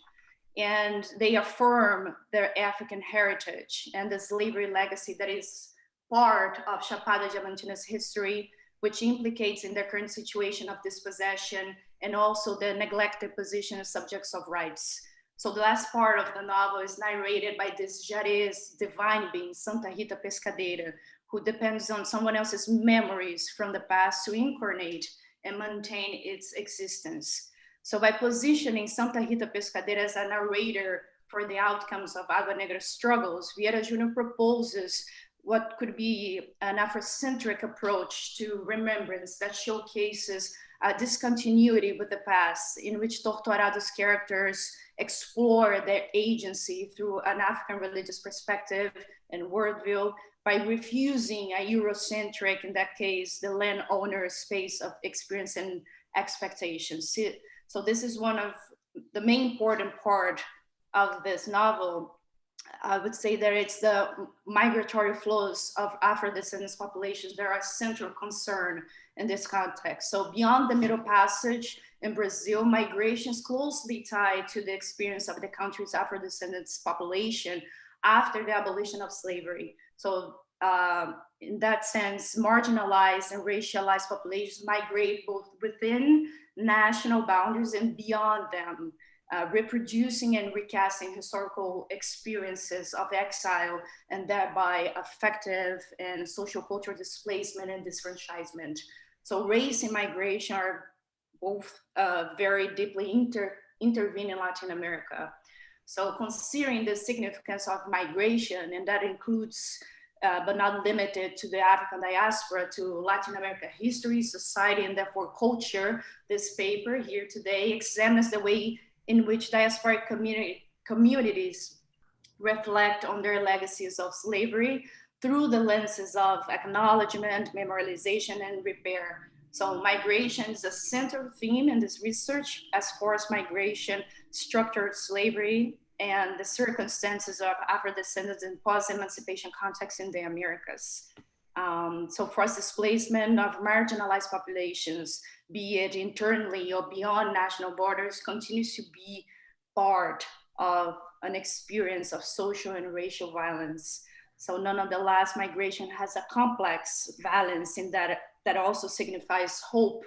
Speaker 4: And they affirm their African heritage and the slavery legacy that is part of Chapada Diamantina's history, which implicates in their current situation of dispossession and also the neglected position of subjects of rights. So the last part of the novel is narrated by this Jarez divine being, Santa Rita Pescadeira, who depends on someone else's memories from the past to incarnate and maintain its existence. So by positioning Santa Rita Pescadeira as a narrator for the outcomes of Agua Negra's struggles, Vieira Jr. proposes what could be an Afrocentric approach to remembrance that showcases a discontinuity with the past, in which Torturado's characters explore their agency through an African religious perspective and worldview by refusing a Eurocentric, in that case, the landowner's space of experience and expectations. So this is one of the main important part of this novel. I would say that it's the migratory flows of Afro-descendants populations that are a central concern in this context. So beyond the Middle Passage in Brazil, migration is closely tied to the experience of the country's Afro-descendants population after the abolition of slavery. So in that sense, marginalized and racialized populations migrate both within national boundaries and beyond them, reproducing and recasting historical experiences of exile and thereby affective and social cultural displacement and disfranchisement. So race and migration are both very deeply intervene in Latin America. So considering the significance of migration, and that includes, but not limited to the African diaspora, to Latin America history, society, and therefore culture, this paper here today examines the way in which diasporic communities reflect on their legacies of slavery through the lenses of acknowledgement, memorialization, and repair. So migration is a central theme in this research, as forced migration, structured slavery, and the circumstances of Afro-descendants in post-emancipation context in the Americas. So forced displacement of marginalized populations, be it internally or beyond national borders, continues to be part of an experience of social and racial violence. So nonetheless, migration has a complex valence in that also signifies hope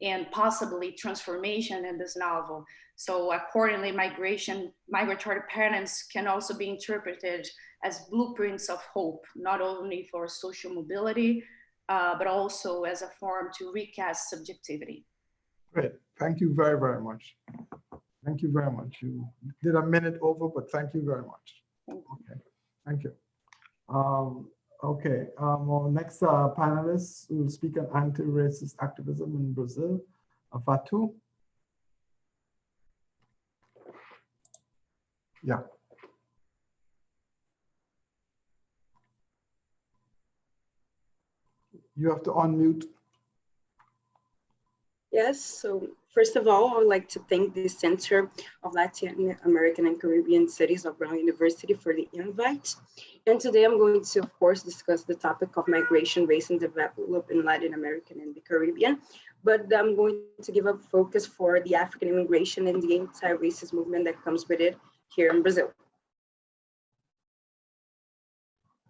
Speaker 4: and possibly transformation in this novel. So accordingly, migratory patterns can also be interpreted as blueprints of hope, not only for social mobility, but also as a form to recast subjectivity.
Speaker 1: Great, thank you very, very much. Thank you very much. You did a minute over, but thank you very much. Okay, thank you. Our next panelist will speak on anti-racist activism in Brazil, Fatu. Yeah. You have to unmute.
Speaker 6: Yes, so first of all, I would like to thank the Center of Latin American and Caribbean Studies of Brown University for the invite. And today I'm going to, of course, discuss the topic of migration, race, and development in Latin American and the Caribbean. But I'm going to give a focus for the African immigration and the anti-racist movement that comes with it here in Brazil.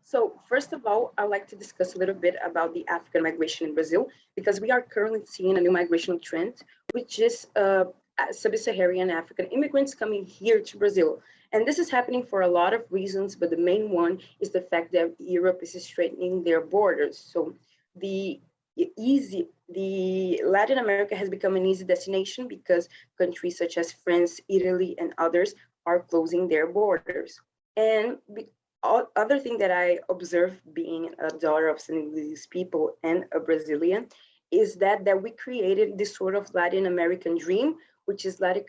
Speaker 6: So first of all, I'd like to discuss a little bit about the African migration in Brazil, because we are currently seeing a new migrational trend, which is sub-Saharan African immigrants coming here to Brazil. And this is happening for a lot of reasons, but the main one is the fact that Europe is straightening their borders. So the Latin America has become an easy destination because countries such as France, Italy, and others are closing their borders. And other thing that I observed being a daughter of Senegalese people and a Brazilian is that we created this sort of Latin American dream, which is Latin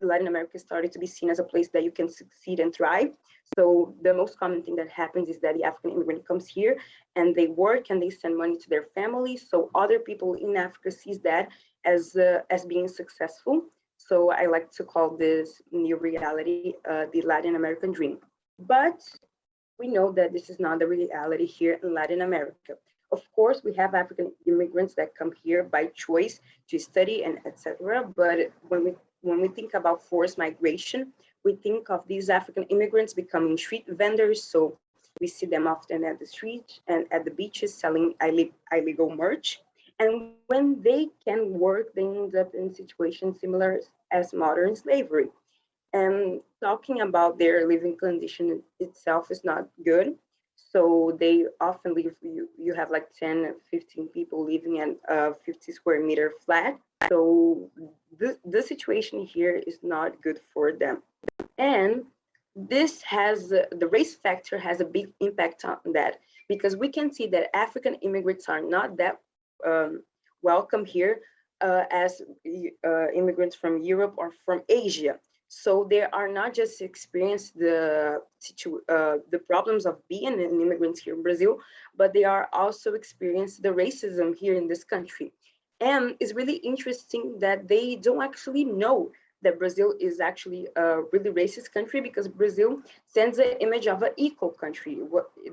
Speaker 6: Latin America started to be seen as a place that you can succeed and thrive. So the most common thing that happens is that the African immigrant comes here and they work and they send money to their families. So other people in Africa sees that as being successful. So I like to call this new reality the Latin American dream. But we know that this is not the reality here in Latin America. Of course, we have African immigrants that come here by choice to study and etc. But when we think about forced migration, we think of these African immigrants becoming street vendors. So we see them often at the street and at the beaches selling illegal merch. And when they can work, they end up in situations similar as modern slavery. And talking about their living condition itself is not good. So they often live, you have like 10, 15 people living in a 50 square meter flat. So the situation here is not good for them. And this has, the race factor has a big impact on that, because we can see that African immigrants are not that welcome here as immigrants from Europe or from Asia. So they are not just experience the problems of being an immigrant here in Brazil, but they are also experience the racism here in this country. And it's really interesting that they don't actually know that Brazil is actually a really racist country, because Brazil sends an image of an equal country.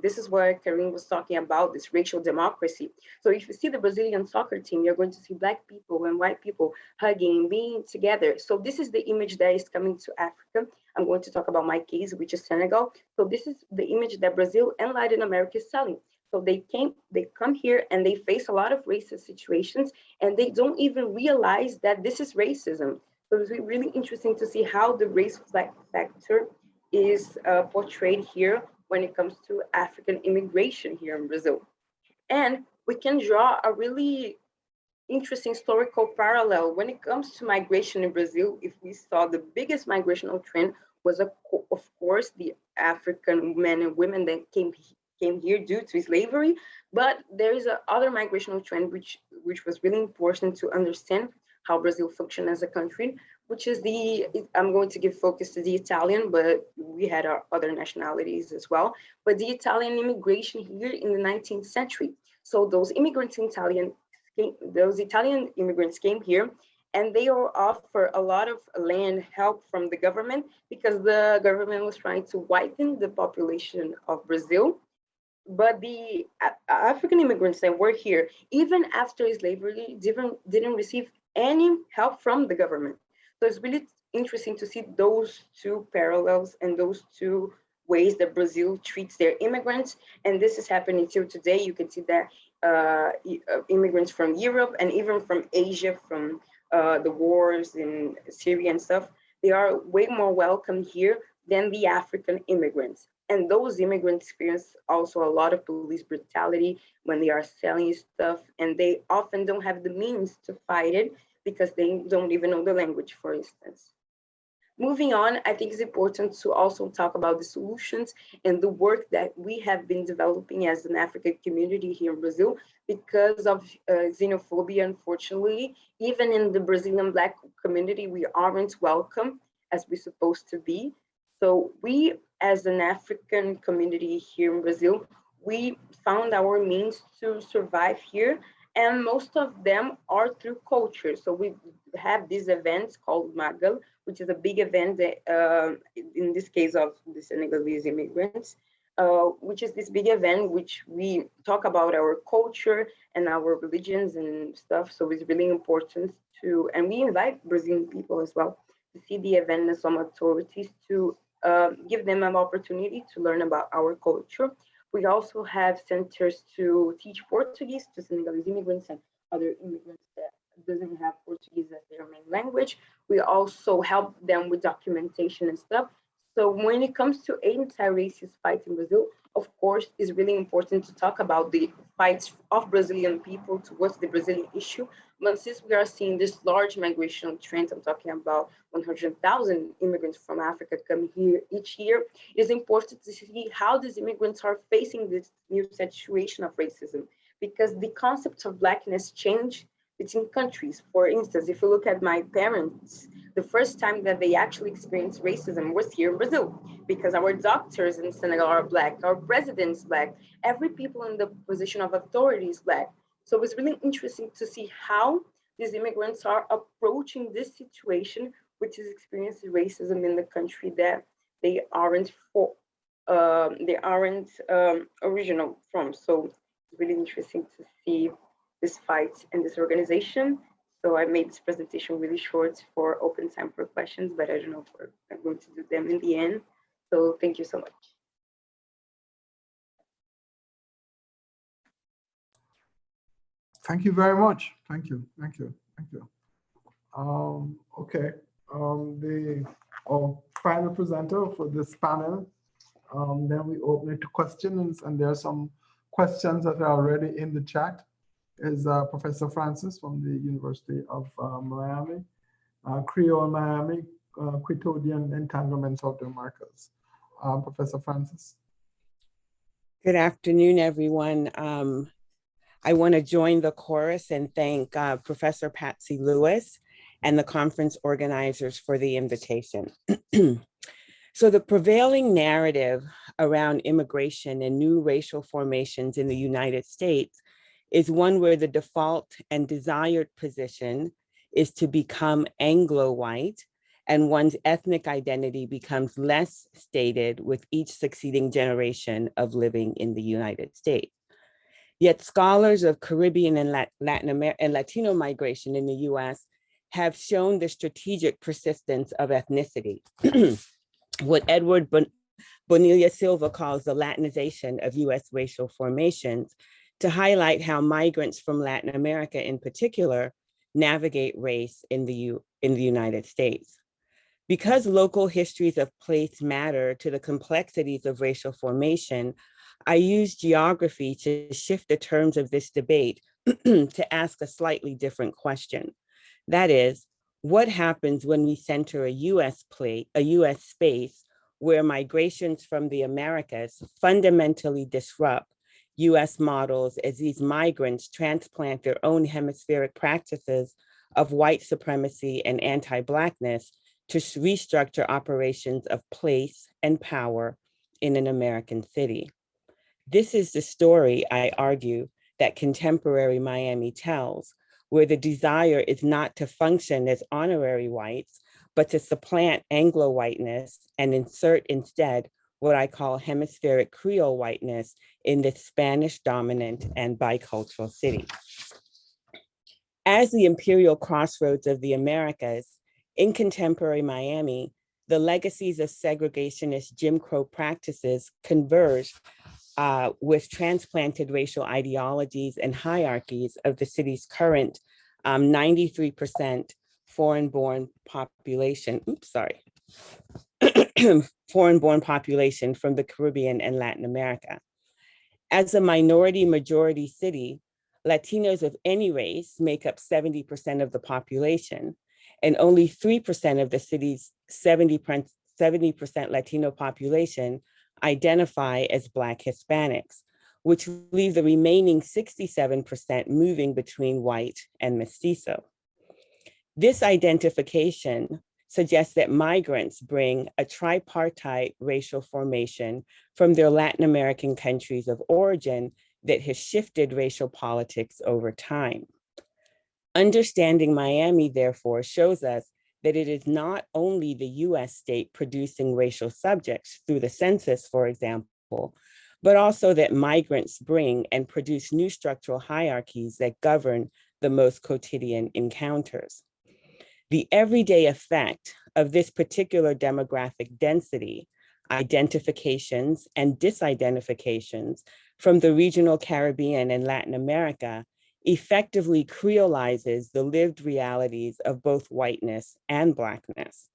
Speaker 6: This is where Karyn was talking about, this racial democracy. So if you see the Brazilian soccer team, you're going to see Black people and white people hugging, being together. So this is the image that is coming to Africa. I'm going to talk about my case, which is Senegal. So this is the image that Brazil and Latin America is selling. So they come here and they face a lot of racist situations, and they don't even realize that this is racism. So it's really interesting to see how the race factor is portrayed here when it comes to African immigration here in Brazil. And we can draw a really interesting historical parallel when it comes to migration in Brazil. If we saw the biggest migrational trend was, of course, the African men and women that came here due to slavery, but there is another migrational trend which was really important to understand how Brazil functions as a country, which is I'm going to give focus to the Italian, but we had our other nationalities as well, but the Italian immigration here in the 19th century. So those Italian immigrants came here, and they were offered a lot of land help from the government, because the government was trying to whiten the population of Brazil. But the African immigrants that were here, even after slavery, didn't receive any help from the government. So it's really interesting to see those two parallels and those two ways that Brazil treats their immigrants. And this is happening till today. You can see that immigrants from Europe and even from Asia, from the wars in Syria and stuff, they are way more welcome here than the African immigrants. And those immigrants experience also a lot of police brutality when they are selling stuff, and they often don't have the means to fight it because they don't even know the language, for instance. Moving on, I think it's important to also talk about the solutions and the work that we have been developing as an African community here in Brazil. Because of xenophobia, unfortunately, even in the Brazilian Black community, we aren't welcome as we're supposed to be. So we, as an African community here in Brazil, we found our means to survive here, and most of them are through culture. So we have these events called Magal, which is a big event that, in this case of the Senegalese immigrants, which is this big event which we talk about our culture and our religions and stuff. So it's really important to, and we invite Brazilian people as well to see the event and some authorities to give them an opportunity to learn about our culture. We also have centers to teach Portuguese to Senegalese immigrants and other immigrants that doesn't have Portuguese as their main language. We also help them with documentation and stuff. So when it comes to anti-racist fights in Brazil, of course, it's really important to talk about the fights of Brazilian people towards the Brazilian issue. But since we are seeing this large migration trend, I'm talking about 100,000 immigrants from Africa come here each year, it's important to see how these immigrants are facing this new situation of racism, because the concept of Blackness changed between countries. For instance, if you look at my parents, the first time that they actually experienced racism was here in Brazil, because our doctors in Senegal are Black, our president's Black, every people in the position of authority is Black. So it was really interesting to see how these immigrants are approaching this situation, which is experiencing racism in the country that they aren't original from. So it's really interesting to see this fight and this organization. So I made this presentation really short for open time for questions, but I don't know if I'm going to do them in the end. So thank you so much.
Speaker 1: Thank you very much. Thank you. Thank you. Thank you. Okay. The final presenter for this panel. Then we open it to questions, and there are some questions that are already in the chat. Is Professor Francis from the University of Miami, Creole Miami, Quitodian Entanglement South Americas. Professor Francis.
Speaker 7: Good afternoon, everyone. I want to join the chorus and thank Professor Patsy Lewis and the conference organizers for the invitation. So the prevailing narrative around immigration and new racial formations in the United States is one where the default and desired position is to become Anglo-white, and one's ethnic identity becomes less stated with each succeeding generation of living in the United States. Yet scholars of Caribbean and Latin America and Latino migration in the US have shown the strategic persistence of ethnicity, what Edward Bonilla Silva calls the Latinization of US racial formations, to highlight how migrants from Latin America in particular navigate race in the United States. Because local histories of place matter to the complexities of racial formation, I use geography to shift the terms of this debate to ask a slightly different question. That is, what happens when we center a US space where migrations from the Americas fundamentally disrupt US models as these migrants transplant their own hemispheric practices of white supremacy and anti-Blackness to restructure operations of place and power in an American city? This is the story, I argue, that contemporary Miami tells, where the desire is not to function as honorary whites, but to supplant Anglo-whiteness and insert instead what I call hemispheric Creole whiteness in this Spanish dominant and bicultural city. As the imperial crossroads of the Americas, in contemporary Miami, the legacies of segregationist Jim Crow practices converge with transplanted racial ideologies and hierarchies of the city's current 93% foreign-born population, foreign-born population from the Caribbean and Latin America. As a minority-majority city, Latinos of any race make up 70% of the population, and only 3% of the city's 70% Latino population identify as Black Hispanics, which leave the remaining 67% moving between white and mestizo. This identification suggests that migrants bring a tripartite racial formation from their Latin American countries of origin that has shifted racial politics over time. Understanding Miami, therefore, shows us that it is not only the US state producing racial subjects through the census, for example, but also that migrants bring and produce new structural hierarchies that govern the most quotidian encounters. The everyday effect of this particular demographic density, identifications and disidentifications from the regional Caribbean and Latin America effectively creolizes the lived realities of both whiteness and Blackness.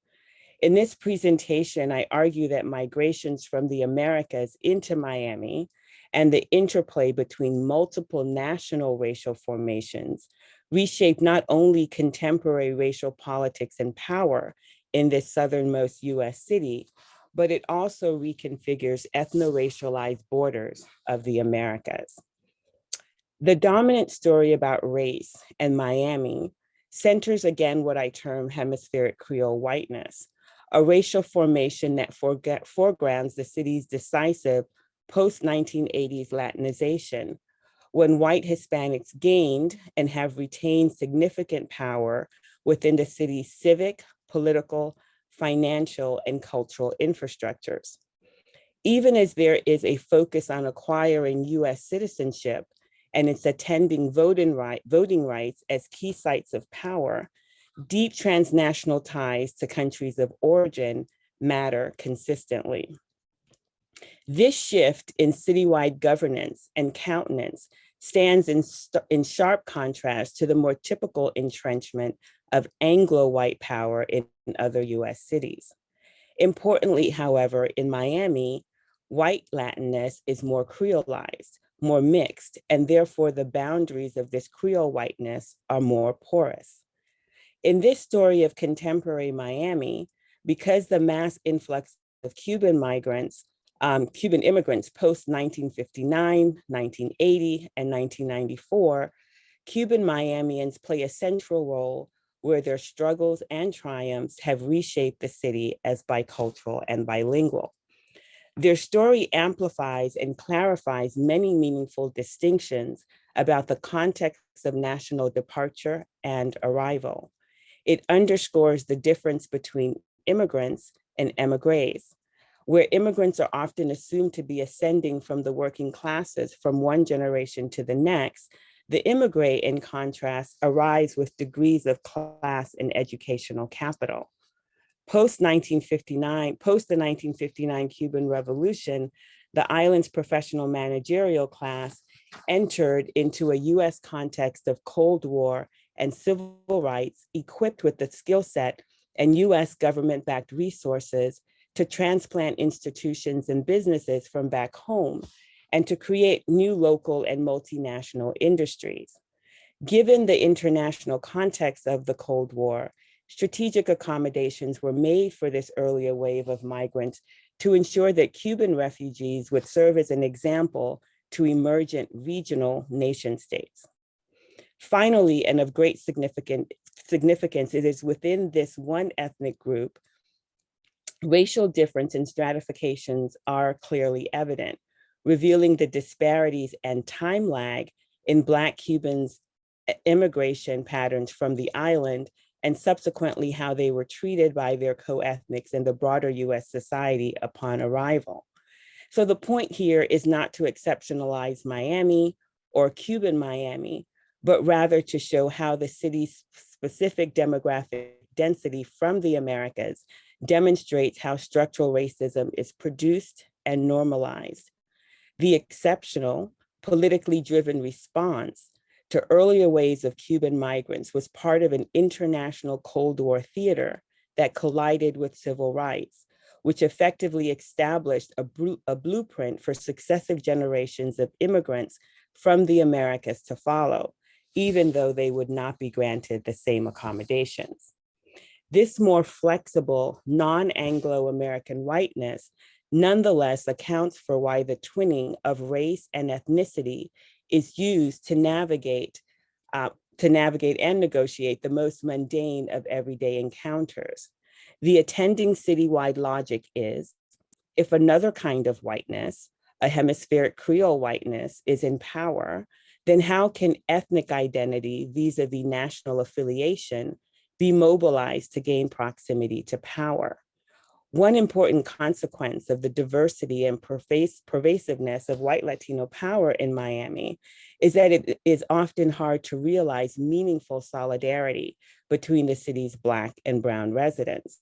Speaker 7: In this presentation, I argue that migrations from the Americas into Miami and the interplay between multiple national racial formations reshape not only contemporary racial politics and power in this southernmost US city, but it also reconfigures ethno-racialized borders of the Americas. The dominant story about race and Miami centers again what I term hemispheric Creole whiteness, a racial formation that foregrounds the city's decisive post-1980s Latinization, when white Hispanics gained and have retained significant power within the city's civic, political, financial, and cultural infrastructures. Even as there is a focus on acquiring US citizenship and its attending voting rights as key sites of power, deep transnational ties to countries of origin matter consistently. This shift in citywide governance and countenance stands in sharp contrast to the more typical entrenchment of Anglo-white power in other US cities. Importantly, however, in Miami, white Latinness is more creolized, more mixed, and therefore the boundaries of this Creole whiteness are more porous. In this story of contemporary Miami, because the mass influx of Cuban immigrants post-1959, 1980, and 1994, Cuban Miamians play a central role where their struggles and triumphs have reshaped the city as bicultural and bilingual. Their story amplifies and clarifies many meaningful distinctions about the context of national departure and arrival. It underscores the difference between immigrants and émigrés, where immigrants are often assumed to be ascending from the working classes from one generation to the next. The immigré, in contrast, arrives with degrees of class and educational capital. Post the 1959 Cuban Revolution, the island's professional managerial class entered into a US context of Cold War and civil rights, equipped with the skill set and US government-backed resources to transplant institutions and businesses from back home and to create new local and multinational industries. Given the international context of the Cold War, strategic accommodations were made for this earlier wave of migrants to ensure that Cuban refugees would serve as an example to emergent regional nation states. Finally, and of great significance, it is within this one ethnic group, racial difference and stratifications are clearly evident, revealing the disparities and time lag in Black Cubans' immigration patterns from the island, and subsequently how they were treated by their co-ethnics in the broader US society upon arrival. So the point here is not to exceptionalize Miami or Cuban Miami, but rather to show how the city's specific demographic density from the Americas demonstrates how structural racism is produced and normalized. The exceptional, politically driven response to earlier waves of Cuban migrants was part of an international Cold War theater that collided with civil rights, which effectively established a blueprint for successive generations of immigrants from the Americas to follow, even though they would not be granted the same accommodations. This more flexible, non-Anglo-American whiteness nonetheless accounts for why the twinning of race and ethnicity is used to navigate and negotiate the most mundane of everyday encounters. The attending citywide logic is, if another kind of whiteness, a hemispheric Creole whiteness, is in power, then how can ethnic identity vis-a-vis national affiliation be mobilized to gain proximity to power? One important consequence of the diversity and pervasiveness of white Latino power in Miami is that it is often hard to realize meaningful solidarity between the city's Black and brown residents.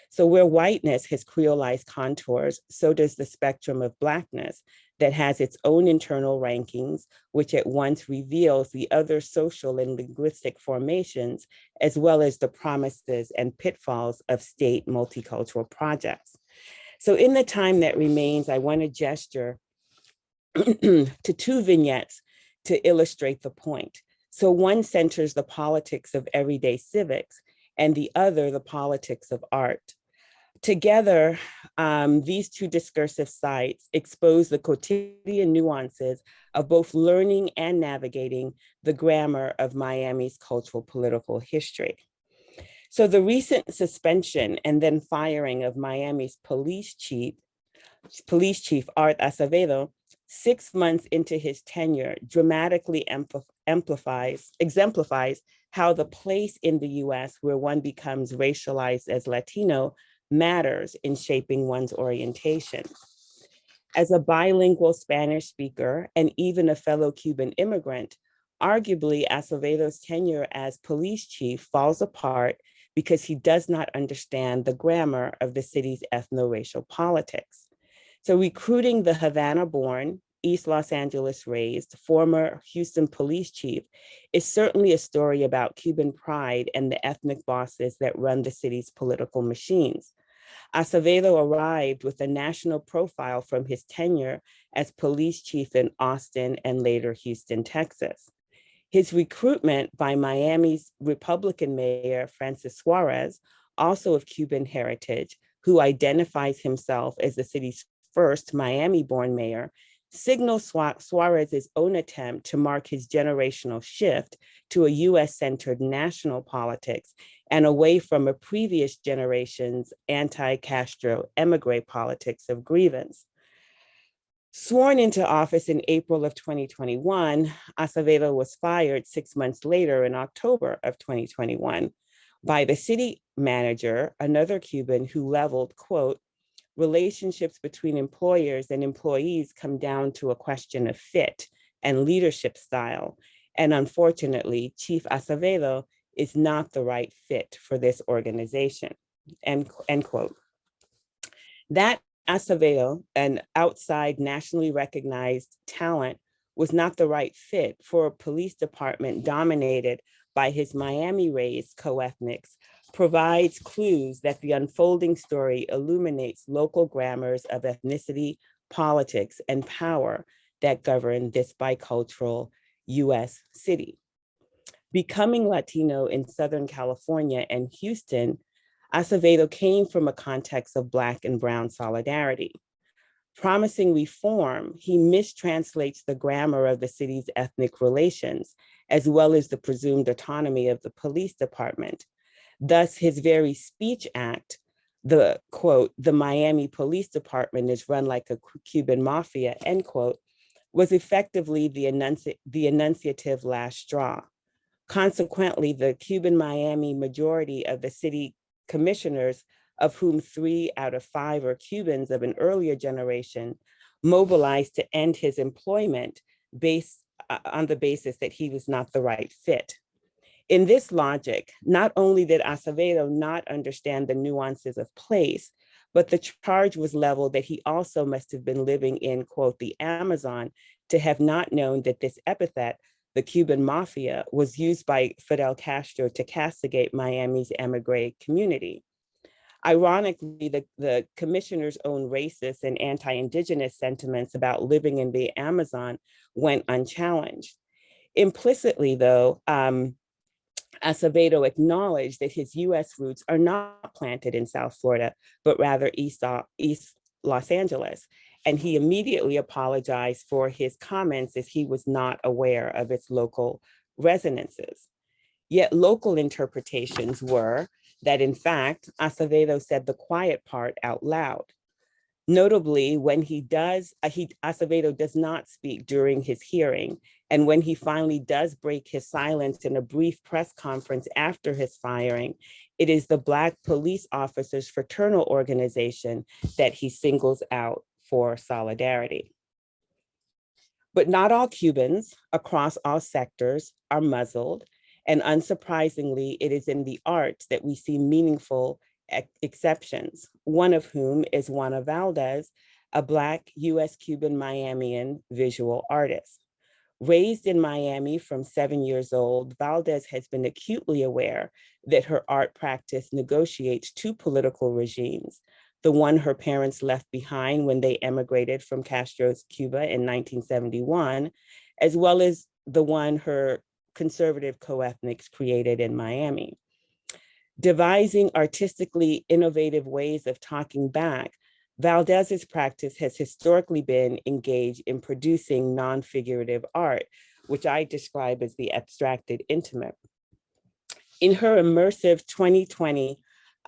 Speaker 7: So where whiteness has creolized contours, so does the spectrum of Blackness that has its own internal rankings, which at once reveals the other social and linguistic formations, as well as the promises and pitfalls of state multicultural projects. So in the time that remains, I want to gesture to two vignettes to illustrate the point. So one centers the politics of everyday civics, and the other the politics of art. Together, these two discursive sites expose the quotidian nuances of both learning and navigating the grammar of Miami's cultural political history. So the recent suspension and then firing of Miami's police chief Art Acevedo, 6 months into his tenure, dramatically exemplifies how the place in the US where one becomes racialized as Latino matters in shaping one's orientation. As a bilingual Spanish speaker and even a fellow Cuban immigrant, arguably Acevedo's tenure as police chief falls apart because he does not understand the grammar of the city's ethno-racial politics. So recruiting the Havana-born, East Los Angeles-raised former Houston police chief is certainly a story about Cuban pride and the ethnic bosses that run the city's political machines. Acevedo arrived with a national profile from his tenure as police chief in Austin and later Houston, Texas. His recruitment by Miami's Republican mayor, Francis Suarez, also of Cuban heritage, who identifies himself as the city's first Miami-born mayor, signals Suarez's own attempt to mark his generational shift to a US-centered national politics and away from a previous generation's anti-Castro emigre politics of grievance. Sworn into office in April of 2021, Acevedo was fired 6 months later in October of 2021 by the city manager, another Cuban, who leveled, quote, relationships between employers and employees come down to a question of fit and leadership style. And unfortunately, Chief Acevedo is not the right fit for this organization, end quote. That Acevedo, an outside nationally recognized talent, was not the right fit for a police department dominated by his Miami-raised co-ethnics, provides clues that the unfolding story illuminates local grammars of ethnicity, politics, and power that govern this bicultural US city. Becoming Latino in Southern California and Houston, Acevedo came from a context of Black and Brown solidarity. Promising reform, he mistranslates the grammar of the city's ethnic relations, as well as the presumed autonomy of the police department. Thus, his very speech act, the quote, the Miami Police Department is run like a Cuban mafia, end quote, was effectively the enunciative last straw. Consequently, the Cuban Miami majority of the city commissioners, of whom 3 out of 5 are Cubans of an earlier generation, mobilized to end his employment based on the basis that he was not the right fit. In this logic, not only did Acevedo not understand the nuances of place, but the charge was leveled that he also must have been living in, quote, the Amazon to have not known that this epithet, the Cuban mafia, was used by Fidel Castro to castigate Miami's emigre community. Ironically, the commissioner's own racist and anti-Indigenous sentiments about living in the Amazon went unchallenged. Implicitly, though, Acevedo acknowledged that his US roots are not planted in South Florida, but rather East Los Angeles. And he immediately apologized for his comments as he was not aware of its local resonances. Yet local interpretations were that in fact, Acevedo said the quiet part out loud. Notably, when Acevedo does not speak during his hearing, and when he finally does break his silence in a brief press conference after his firing, it is the Black police officers' fraternal organization that he singles out for solidarity. But not all Cubans across all sectors are muzzled, and unsurprisingly, it is in the arts that we see meaningful exceptions, one of whom is Juana Valdez, a Black US-Cuban Miamian visual artist. Raised in Miami from 7 years old, Valdez has been acutely aware that her art practice negotiates 2 political regimes, the one her parents left behind when they emigrated from Castro's Cuba in 1971, as well as the one her conservative co-ethnics created in Miami. Devising artistically innovative ways of talking back, Valdez's practice has historically been engaged in producing non-figurative art, which I describe as the abstracted intimate. In her immersive 2020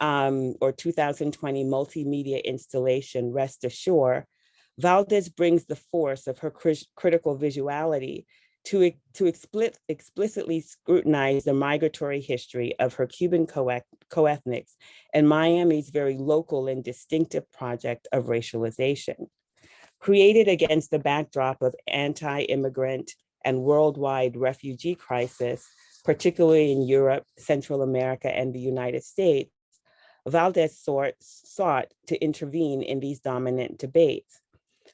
Speaker 7: or 2020 multimedia installation, Rest Ashore, Valdez brings the force of her critical visuality to explicitly scrutinize the migratory history of her Cuban co-ethnics and Miami's very local and distinctive project of racialization. Created against the backdrop of anti-immigrant and worldwide refugee crisis, particularly in Europe, Central America, and the United States, Valdez sought to intervene in these dominant debates.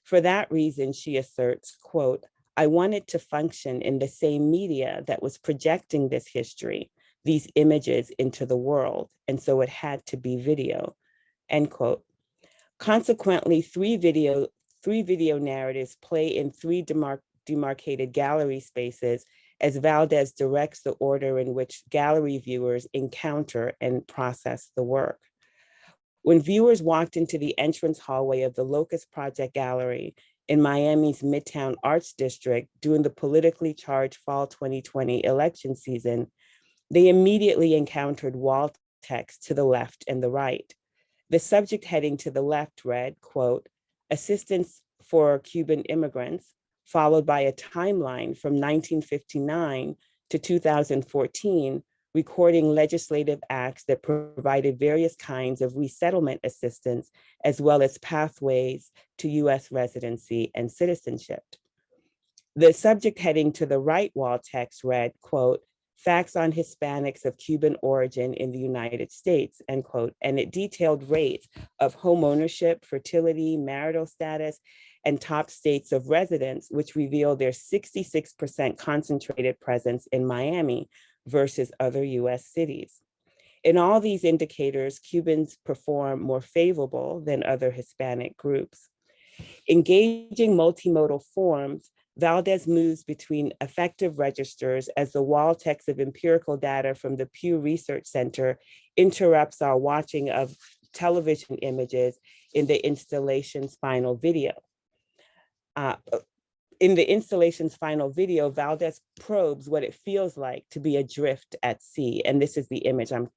Speaker 7: For that reason, she asserts, quote, "I wanted to function in the same media that was projecting this history, these images into the world, and so it had to be video," end quote. Consequently, three video narratives play in three demarcated gallery spaces as Valdez directs the order in which gallery viewers encounter and process the work. When viewers walked into the entrance hallway of the Locust Project Gallery in Miami's Midtown Arts District during the politically charged fall 2020 election season, they immediately encountered wall text to the left and the right. The subject heading to the left read, quote, "Assistance for Cuban immigrants," followed by a timeline from 1959 to 2014, recording legislative acts that provided various kinds of resettlement assistance, as well as pathways to US residency and citizenship. The subject heading to the right wall text read, quote, "Facts on Hispanics of Cuban origin in the United States," end quote, and it detailed rates of home ownership, fertility, marital status, and top states of residence, which revealed their 66% concentrated presence in Miami versus other US cities. In all these indicators, Cubans perform more favorable than other Hispanic groups. Engaging multimodal forms, Valdez moves between effective registers as the wall text of empirical data from the Pew Research Center interrupts our watching of television images in the installation's final video. In the installation's final video, Valdez probes what it feels like to be adrift at sea. And this is the image I'm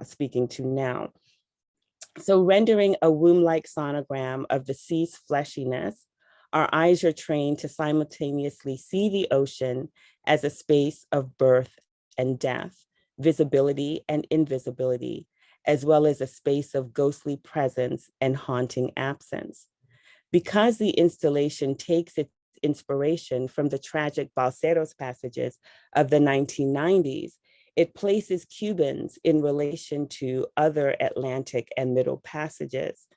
Speaker 7: speaking to now. So rendering a womb-like sonogram of the sea's fleshiness, our eyes are trained to simultaneously see the ocean as a space of birth and death, visibility and invisibility, as well as a space of ghostly presence and haunting absence. Because the installation takes its inspiration from the tragic Balseros passages of the 1990s, it places Cubans in relation to other Atlantic and Middle passages,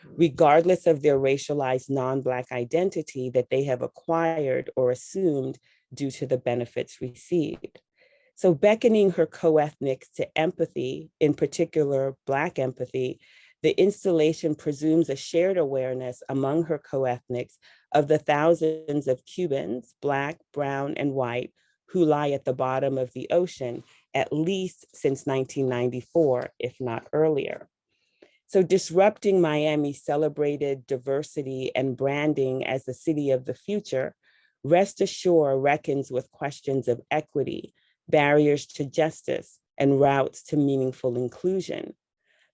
Speaker 7: regardless of their racialized non-Black identity that they have acquired or assumed due to the benefits received. So beckoning her co-ethnics to empathy, in particular Black empathy, the installation presumes a shared awareness among her co-ethnics of the thousands of Cubans, Black, brown, and white, who lie at the bottom of the ocean, at least since 1994, if not earlier. So disrupting Miami's celebrated diversity and branding as the city of the future, Rest Ashore reckons with questions of equity, barriers to justice, and routes to meaningful inclusion.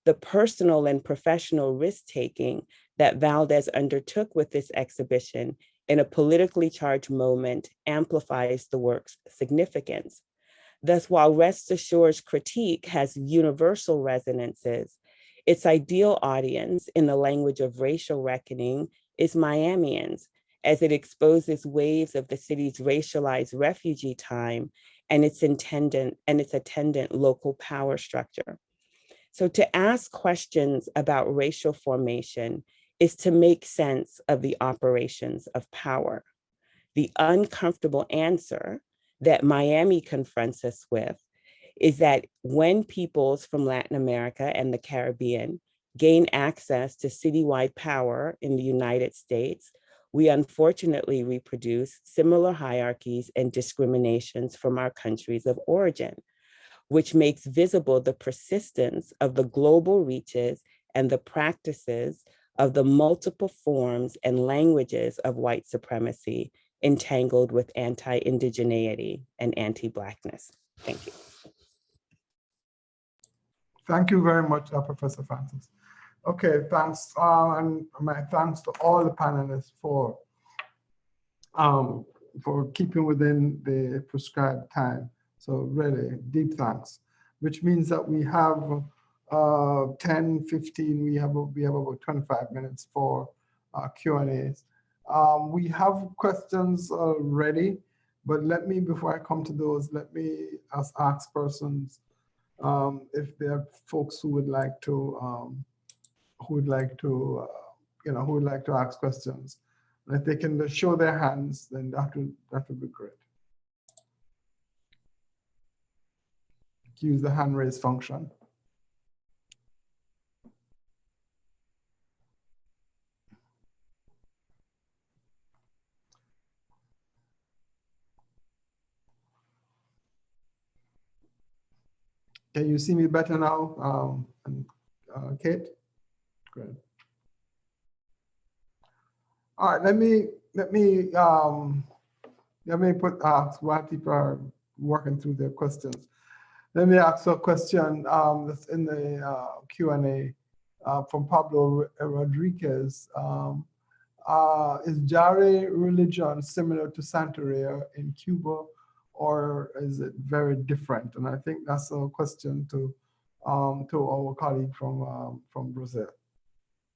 Speaker 7: The personal and professional risk-taking that Valdez undertook with this exhibition in a politically charged moment amplifies the work's significance. Thus, while Rest Assure's critique has universal resonances, its ideal audience, in the language of racial reckoning, is Miamians, as it exposes waves of the city's racialized refugee time and its attendant local power structure. So to ask questions about racial formation is to make sense of the operations of power. The uncomfortable answer that Miami confronts us with is that when peoples from Latin America and the Caribbean gain access to citywide power in the United States, we unfortunately reproduce similar hierarchies and discriminations from our countries of origin. which makes visible the persistence of the global reaches and the practices of the multiple forms and languages of white supremacy entangled with anti-indigeneity and anti-Blackness. Thank you.
Speaker 1: Thank you very much, Professor Francis. Okay, thanks, and my thanks to all the panelists for keeping within the prescribed time. So really, deep thanks, which means that we have 10, 15, we have about 25 minutes for Q&As. We have questions ready, but before I come to those, let me ask persons if there are folks who would like to ask questions. And if they can just show their hands, then that would be great. Use the hand raise function. Can you see me better now, Kate? Good. All right, let me ask while people are working through their questions. Let me ask a question that's in the Q&A from Pablo Rodriguez. Is Jare religion similar to Santeria in Cuba, or is it very different? And I think that's a question to our colleague from Brazil.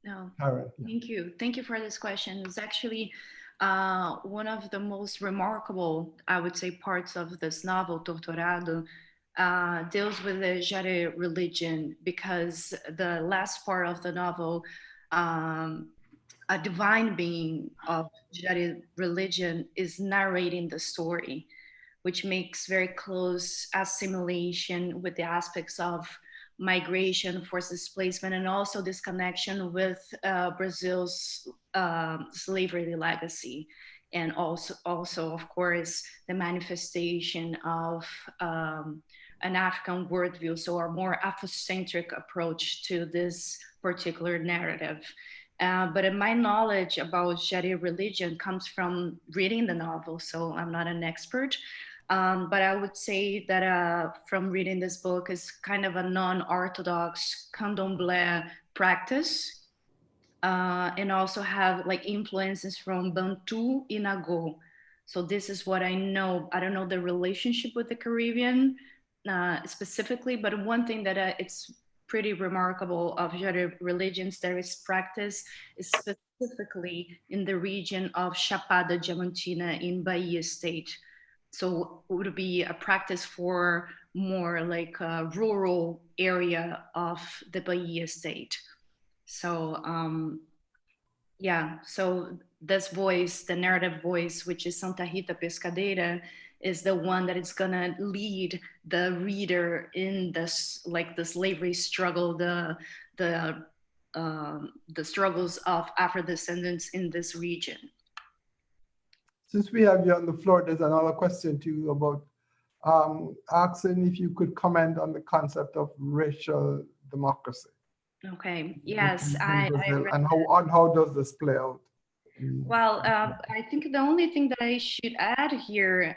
Speaker 4: No,
Speaker 1: Karyn, yeah.
Speaker 4: thank you. Thank you for this question. It's actually one of the most remarkable, I would say, parts of this novel, Torturado, deals with the Jare religion, because the last part of the novel, a divine being of Jare religion is narrating the story, which makes very close assimilation with the aspects of migration, forced displacement, and also this connection with Brazil's slavery legacy. And also, of course, the manifestation of an African worldview, so a more Afrocentric approach to this particular narrative. But in my knowledge about Jare religion comes from reading the novel, so I'm not an expert. But I would say that from reading this book is kind of a non-orthodox candomblé practice, and also have like influences from Bantu and Nago. So this is what I know. I don't know the relationship with the Caribbean specifically, but one thing that it's pretty remarkable of Jare religions that is practiced is specifically in the region of Chapada Diamantina in Bahia state. So it would be a practice for more like a rural area of the Bahia state. So yeah, so this voice, the narrative voice, which is Santa Rita Pescadeira, is the one that is gonna lead the reader in this, like the slavery struggle, the struggles of Afro-descendants in this region.
Speaker 1: Since we have you on the floor, there's another question to you about asking if you could comment on the concept of racial democracy.
Speaker 4: Okay, yes,
Speaker 1: and how does this play out?
Speaker 4: Well, I think the only thing that I should add here,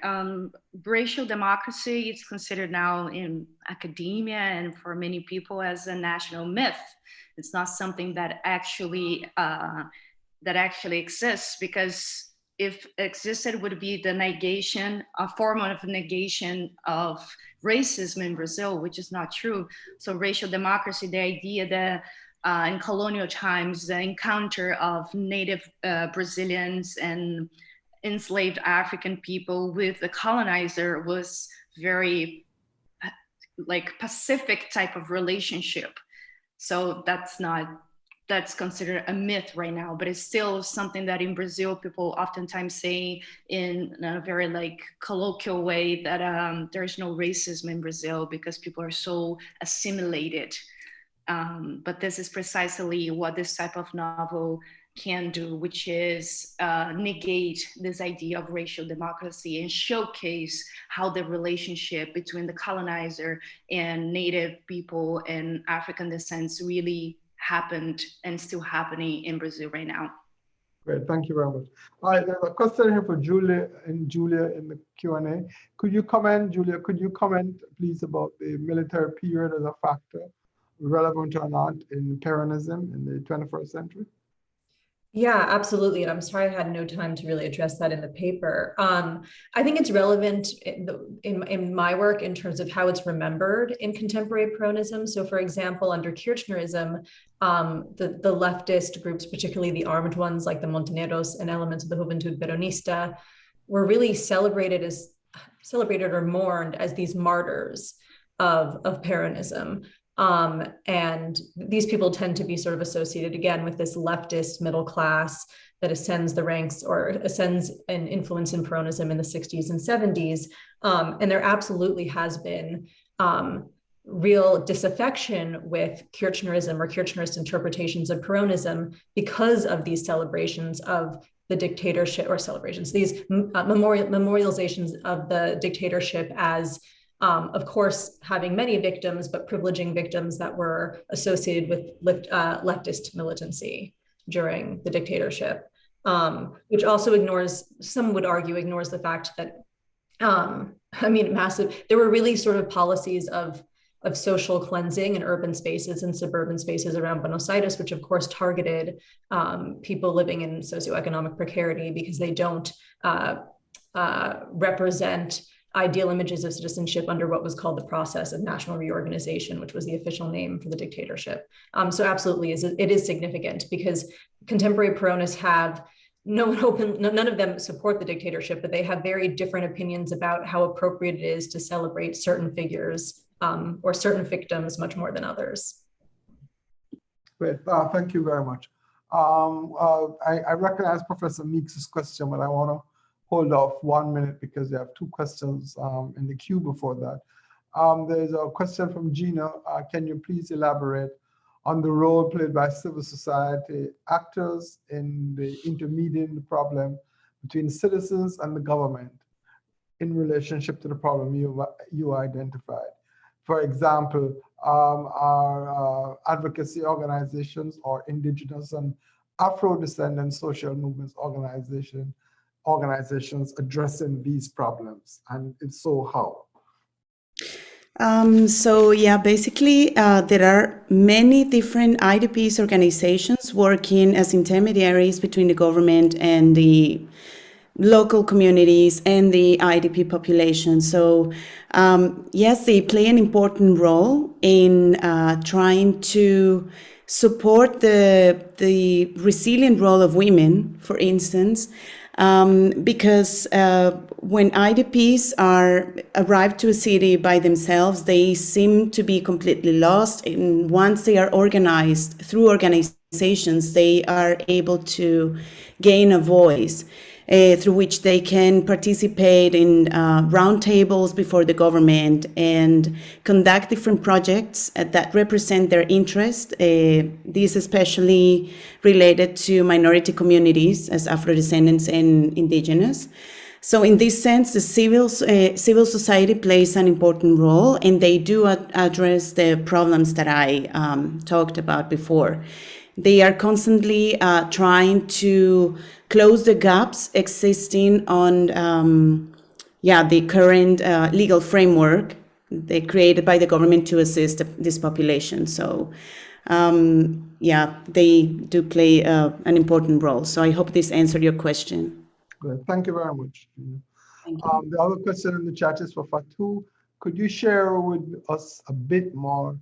Speaker 4: racial democracy is considered now in academia and for many people as a national myth. It's not something that actually exists, because if existed would be the negation, a form of negation of racism in Brazil, which is not true. So racial democracy, the idea that in colonial times, the encounter of native Brazilians and enslaved African people with the colonizer was very like Pacific type of relationship. So that's considered a myth right now, but it's still something that in Brazil, people oftentimes say in a very like colloquial way that there's no racism in Brazil because people are so assimilated. But this is precisely what this type of novel can do, which is negate this idea of racial democracy and showcase how the relationship between the colonizer and native people and African descents really happened and still happening in Brazil right now.
Speaker 1: Great, thank you very much. All right, there's a question here for Julia in the Q&A. Could you comment, Julia, could you comment please about the military period as a factor, relevant or not, in Peronism in the 21st century?
Speaker 3: Yeah, absolutely. And I'm sorry I had no time to really address that in the paper. I think it's relevant in my work in terms of how it's remembered in contemporary Peronism. So for example, under Kirchnerism, the leftist groups, particularly the armed ones like the Montoneros and elements of the Juventud Peronista, were really celebrated or mourned as these martyrs of Peronism. And these people tend to be sort of associated again with this leftist middle class that ascends the ranks or ascends an influence in Peronism in the 60s and 70s. And there absolutely has been real disaffection with Kirchnerism or Kirchnerist interpretations of Peronism because of these celebrations of the dictatorship, or celebrations, these memorializations of the dictatorship as of course, having many victims, but privileging victims that were associated with leftist militancy during the dictatorship, which also ignores, some would argue, ignores the fact that, there were really sort of policies of social cleansing in urban spaces and suburban spaces around Buenos Aires, which of course targeted people living in socioeconomic precarity because they don't represent ideal images of citizenship under what was called the process of national reorganization, which was the official name for the dictatorship. So absolutely, it is significant because contemporary Peronists have none of them support the dictatorship, but they have very different opinions about how appropriate it is to celebrate certain figures or certain victims much more than others.
Speaker 1: Great, thank you very much. I recognize Professor Meeks' question, but I want to hold off 1 minute because we have 2 questions in the queue before that. There's a question from Gina. Can you please elaborate on the role played by civil society actors in the intermediating problem between citizens and the government in relationship to the problem you identified? For example, our advocacy organizations or Indigenous and Afro-descendant social movements organizations addressing these problems, and if so, how?
Speaker 2: So yeah, basically there are many different IDPs organizations working as intermediaries between the government and the local communities and the IDP population. So yes, they play an important role in trying to support the resilient role of women, for instance, because when IDPs arrive to a city by themselves, they seem to be completely lost. And once they are organized through organizations, they are able to gain a voice through which they can participate in roundtables before the government and conduct different projects that represent their interest. These especially related to minority communities as Afro-descendants and Indigenous. So in this sense, the civil society plays an important role, and they do address the problems that I talked about before. They are constantly trying to close the gaps existing on the current legal framework they created by the government to assist this population. So they do play an important role. So I hope this answered your question.
Speaker 1: Good. Thank you very much.
Speaker 2: Thank you.
Speaker 1: The other question in the chat is for Fatou. Could you share with us a bit more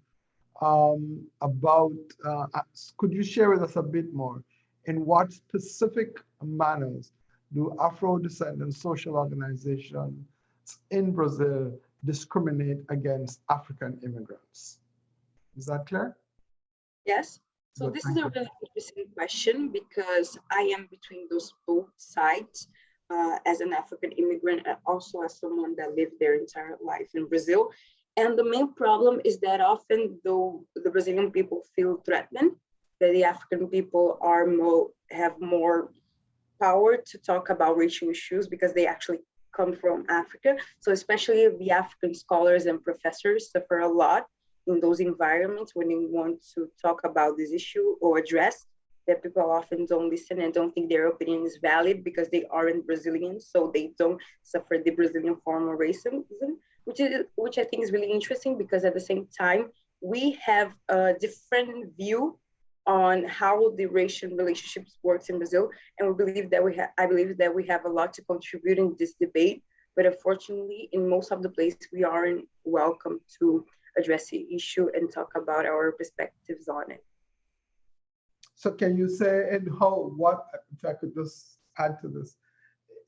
Speaker 1: in what specific manners do Afro-descendant social organizations in Brazil discriminate against African immigrants? Is that clear?
Speaker 6: Yes. So
Speaker 1: Good,
Speaker 6: this is a really interesting question because I am between those both sides as an African immigrant and also as someone that lived their entire life in Brazil. And the main problem is that often though the Brazilian people feel threatened that the African people are have more power to talk about racial issues because they actually come from Africa. So especially the African scholars and professors suffer a lot in those environments when they want to talk about this issue or address that people often don't listen and don't think their opinion is valid because they aren't Brazilian, so they don't suffer the Brazilian form of racism, which I think is really interesting because at the same time, we have a different view on how the racial relationships works in Brazil. And we believe that I believe that we have a lot to contribute in this debate, but unfortunately, in most of the places, we aren't welcome to address the issue and talk about our perspectives on it.
Speaker 1: So can you say what, if I could just add to this,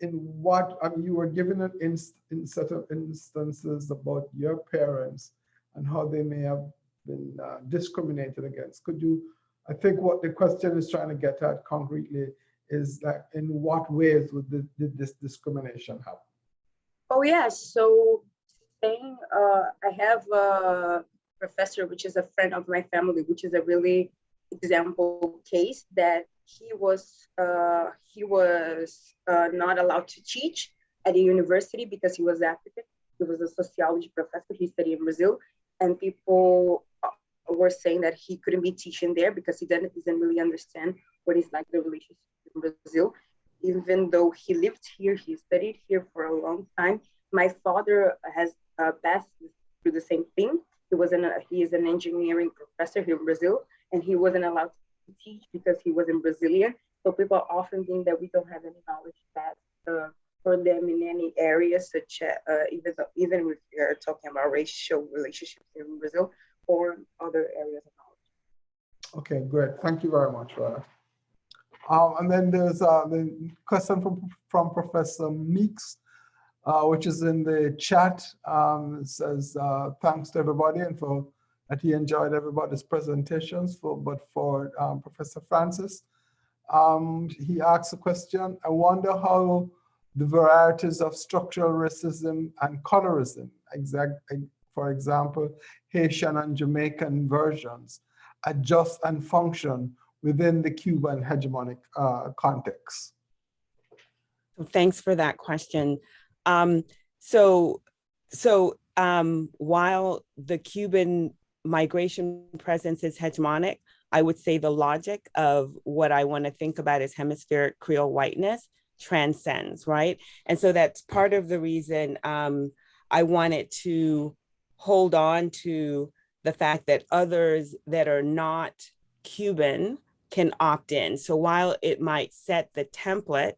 Speaker 1: in what, I mean, you were given it in certain instances about your parents and how they may have been discriminated against. Could you, I think what the question is trying to get at concretely is that in what ways did this discrimination happen?
Speaker 6: Oh yes, so saying I have a professor, which is a friend of my family, which is a really example case that he was not allowed to teach at a university because he was African. He was a sociology professor. He studied in Brazil, and people were saying that he couldn't be teaching there because he doesn't really understand what is like the relationship in Brazil. Even though he lived here, he studied here for a long time. My father has passed through the same thing. He is an engineering professor here in Brazil, and he wasn't allowed to teach because he wasn't Brazilian. So people often think that we don't have any knowledge that for them in any area, such as even if we are talking about racial relationships in Brazil or other areas of knowledge.
Speaker 1: Okay, great. Thank you very much for that. And then there's the question from Professor Meeks, which is in the chat. It says, thanks to everybody and for that he enjoyed everybody's presentations, but for Professor Francis. He asks a question, I wonder how the varieties of structural racism and colorism, for example, Haitian and Jamaican versions, adjust and function within the Cuban hegemonic context.
Speaker 7: Thanks for that question. While the Cuban migration presence is hegemonic, I would say the logic of what I want to think about as hemispheric Creole whiteness transcends, right? And so that's part of the reason I wanted to hold on to the fact that others that are not Cuban can opt in. So while it might set the template,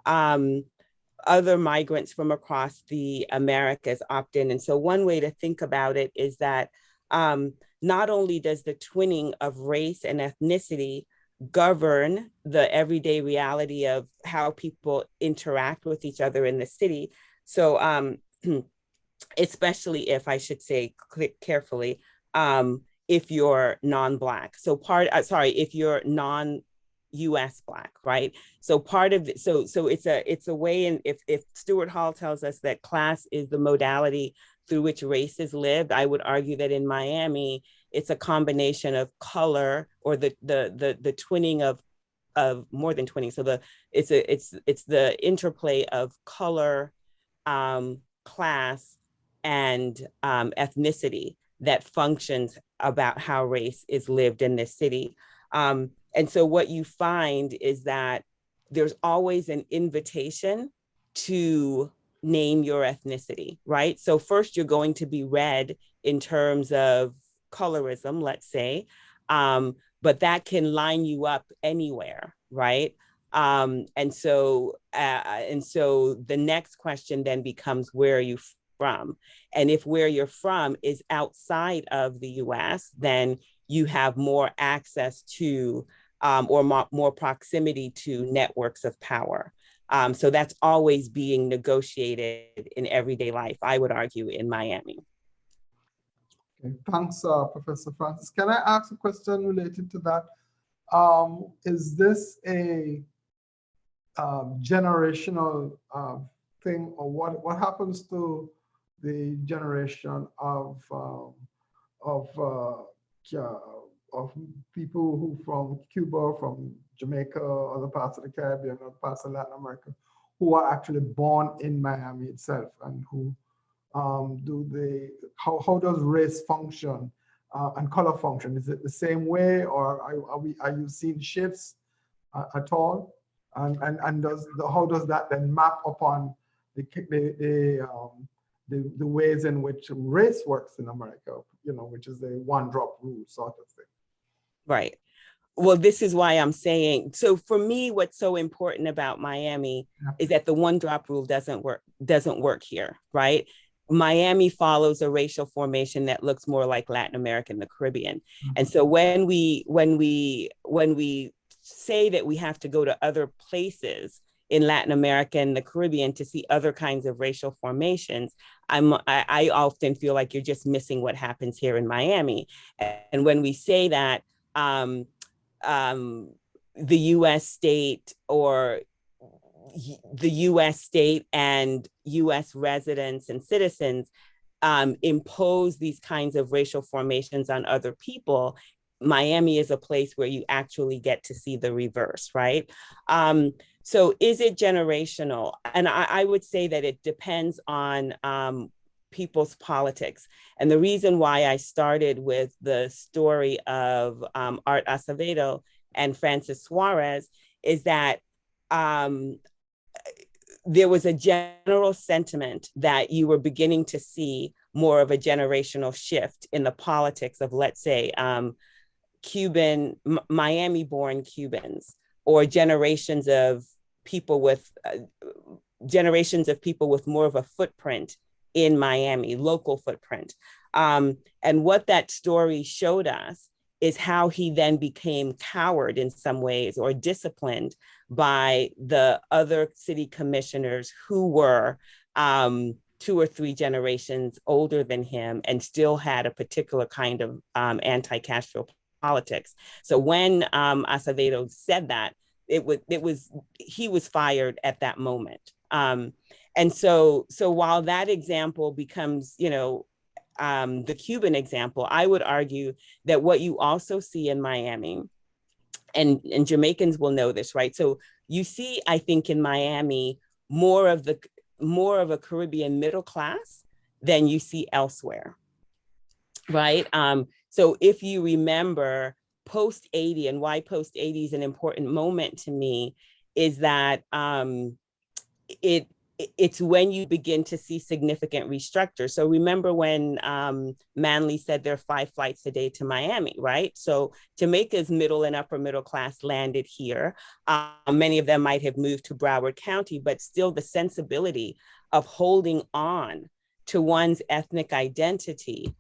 Speaker 7: other migrants from across the Americas opt in. And so one way to think about it is that not only does the twinning of race and ethnicity govern the everyday reality of how people interact with each other in the city. So especially if, I should say carefully, if you're non-Black. So if you're non-US Black, right? So part of it, so it's a way, and if Stuart Hall tells us that class is the modality through which race is lived, I would argue that in Miami, it's a combination of color, or the twinning of more than twinning. So it's the interplay of color, class, and ethnicity that functions about how race is lived in this city. And so what you find is that there's always an invitation to name your ethnicity, right? So first you're going to be read in terms of colorism, let's say, but that can line you up anywhere, right? And so the next question then becomes, where are you from? And if where you're from is outside of the US, then you have more access to or more proximity to networks of power. So that's always being negotiated in everyday life, I would argue, in Miami.
Speaker 1: Okay, thanks, Professor Francis. Can I ask a question related to that? Is this a generational thing, or what happens to the generation of of people who from Cuba, from Jamaica, other parts of the Caribbean, other parts of Latin America, who are actually born in Miami itself, and who how does race function and color function? Is it the same way, or are you seeing shifts at all? And how does that then map upon the ways in which race works in America, which is the one drop rule sort of thing?
Speaker 7: Right. Well, this is why I'm saying, so for me, what's so important about Miami is that the one drop rule doesn't work here, right? Miami follows a racial formation that looks more like Latin America and the Caribbean. And so when we say that we have to go to other places in Latin America and the Caribbean to see other kinds of racial formations, I often feel like you're just missing what happens here in Miami. And when we say that the US state or the US state and US residents and citizens impose these kinds of racial formations on other people, Miami is a place where you actually get to see the reverse, right? So is it generational? And I would say that it depends on people's politics. And the reason why I started with the story of Art Acevedo and Francis Suarez is that there was a general sentiment that you were beginning to see more of a generational shift in the politics of, let's say, Miami-born Cubans, or generations of people with more of a footprint in Miami, local footprint. And what that story showed us is how he then became cowed in some ways, or disciplined by the other city commissioners who were 2 or 3 generations older than him and still had a particular kind of anti-Castro politics. So when Acevedo said that, he was fired at that moment. And so while that example becomes, the Cuban example, I would argue that what you also see in Miami, and Jamaicans will know this, right? So you see, I think in Miami, more of a Caribbean middle class than you see elsewhere, right? So if you remember post-80, and why post-80 is an important moment to me, is that it's when you begin to see significant restructure. So remember when Manley said there are 5 flights a day to Miami, right? So Jamaica's middle and upper middle class landed here. Many of them might have moved to Broward County, but still the sensibility of holding on to one's ethnic identity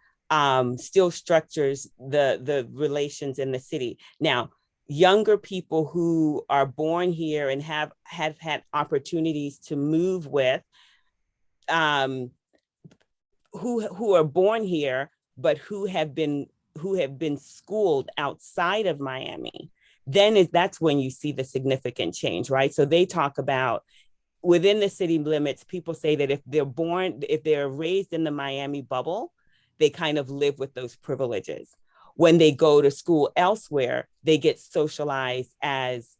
Speaker 7: still structures the relations in the city. Now, younger people who are born here and have had opportunities to move with, who are born here, but who have been schooled outside of Miami, that's when you see the significant change, right? So they talk about within the city limits, people say that if they're raised in the Miami bubble, they kind of live with those privileges. When they go to school elsewhere, they get socialized as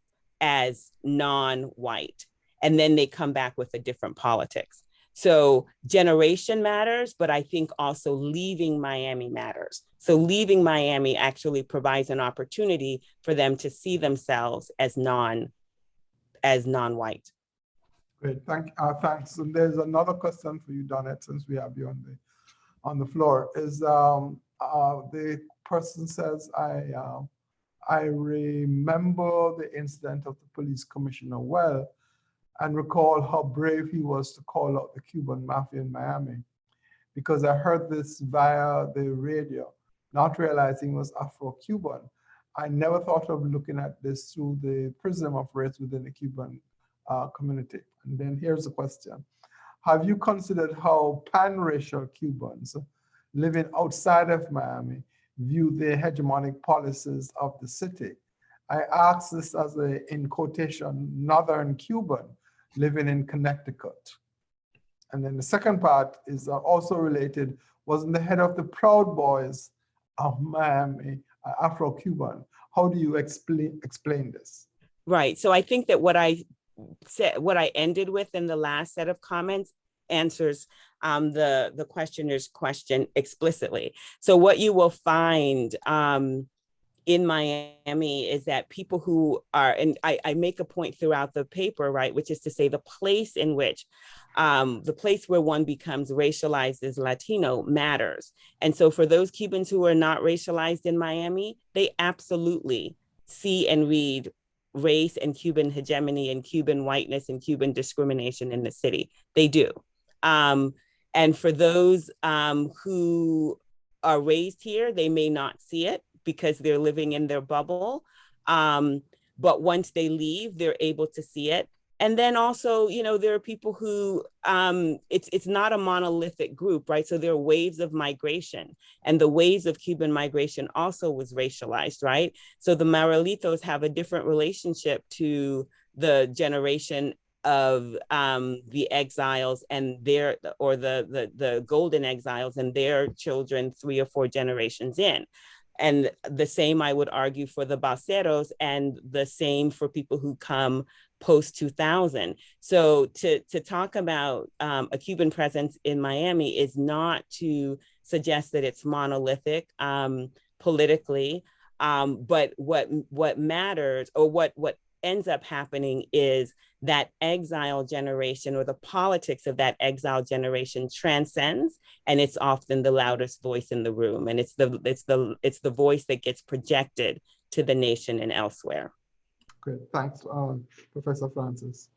Speaker 7: non-white, and then they come back with a different politics. So generation matters, but I think also leaving Miami matters. So leaving Miami actually provides an opportunity for them to see themselves as non-white.
Speaker 1: Great, thanks. And there's another question for you, Donna, since we have you on the floor. Is the person says, I remember the incident of the police commissioner well, and recall how brave he was to call out the Cuban mafia in Miami, because I heard this via the radio, not realizing it was Afro-Cuban. I never thought of looking at this through the prism of race within the Cuban community. And then here's the question. Have you considered how pan-racial Cubans living outside of Miami view the hegemonic policies of the city? I ask this as in quotation, Northern Cuban living in Connecticut. And then the second part is also related. Wasn't the head of the Proud Boys of Miami Afro-Cuban. How do you explain this?
Speaker 7: Right. So I think that what I said, what I ended with in the last set of comments answers the questioner's question explicitly. So what you will find in Miami is that people who are, and I make a point throughout the paper, right, which is to say the place in which, the place where one becomes racialized as Latino matters. And so for those Cubans who are not racialized in Miami, they absolutely see and read race and Cuban hegemony and Cuban whiteness and Cuban discrimination in the city. They do. And for those who are raised here, they may not see it because they're living in their bubble. But once they leave, they're able to see it. And then also, you know, there are people who, it's not a monolithic group, right? So there are waves of migration, and the waves of Cuban migration also was racialized, right? So the Marelitos have a different relationship to the generation of the exiles and their, or the golden exiles and their children 3 or 4 generations in. And the same, I would argue, for the Balseros, and the same for people who come post 2000. So to talk about a Cuban presence in Miami is not to suggest that it's monolithic politically, but what matters, or what ends up happening, is that exile generation, or the politics of that exile generation, transcends, and it's often the loudest voice in the room, and it's the voice that gets projected to the nation and elsewhere.
Speaker 1: Good, thanks, Professor Francis.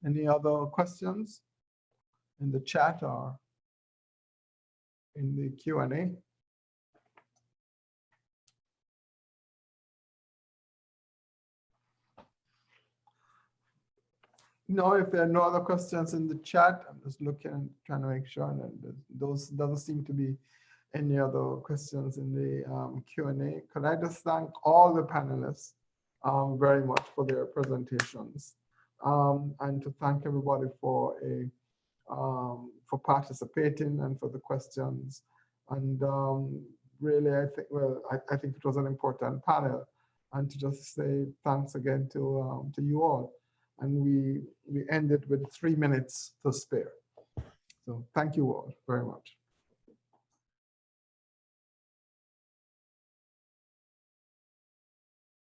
Speaker 1: Any other questions in the chat or in the Q&A? No, if there are no other questions in the chat, I'm just looking, trying to make sure that those doesn't seem to be any other questions in the Q&A. Could I just thank all the panelists very much for their presentations, and to thank everybody for participating and for the questions. And really, I think, well, I think it was an important panel, and to just say thanks again to you all. And we ended with 3 minutes to spare. So thank you all very much.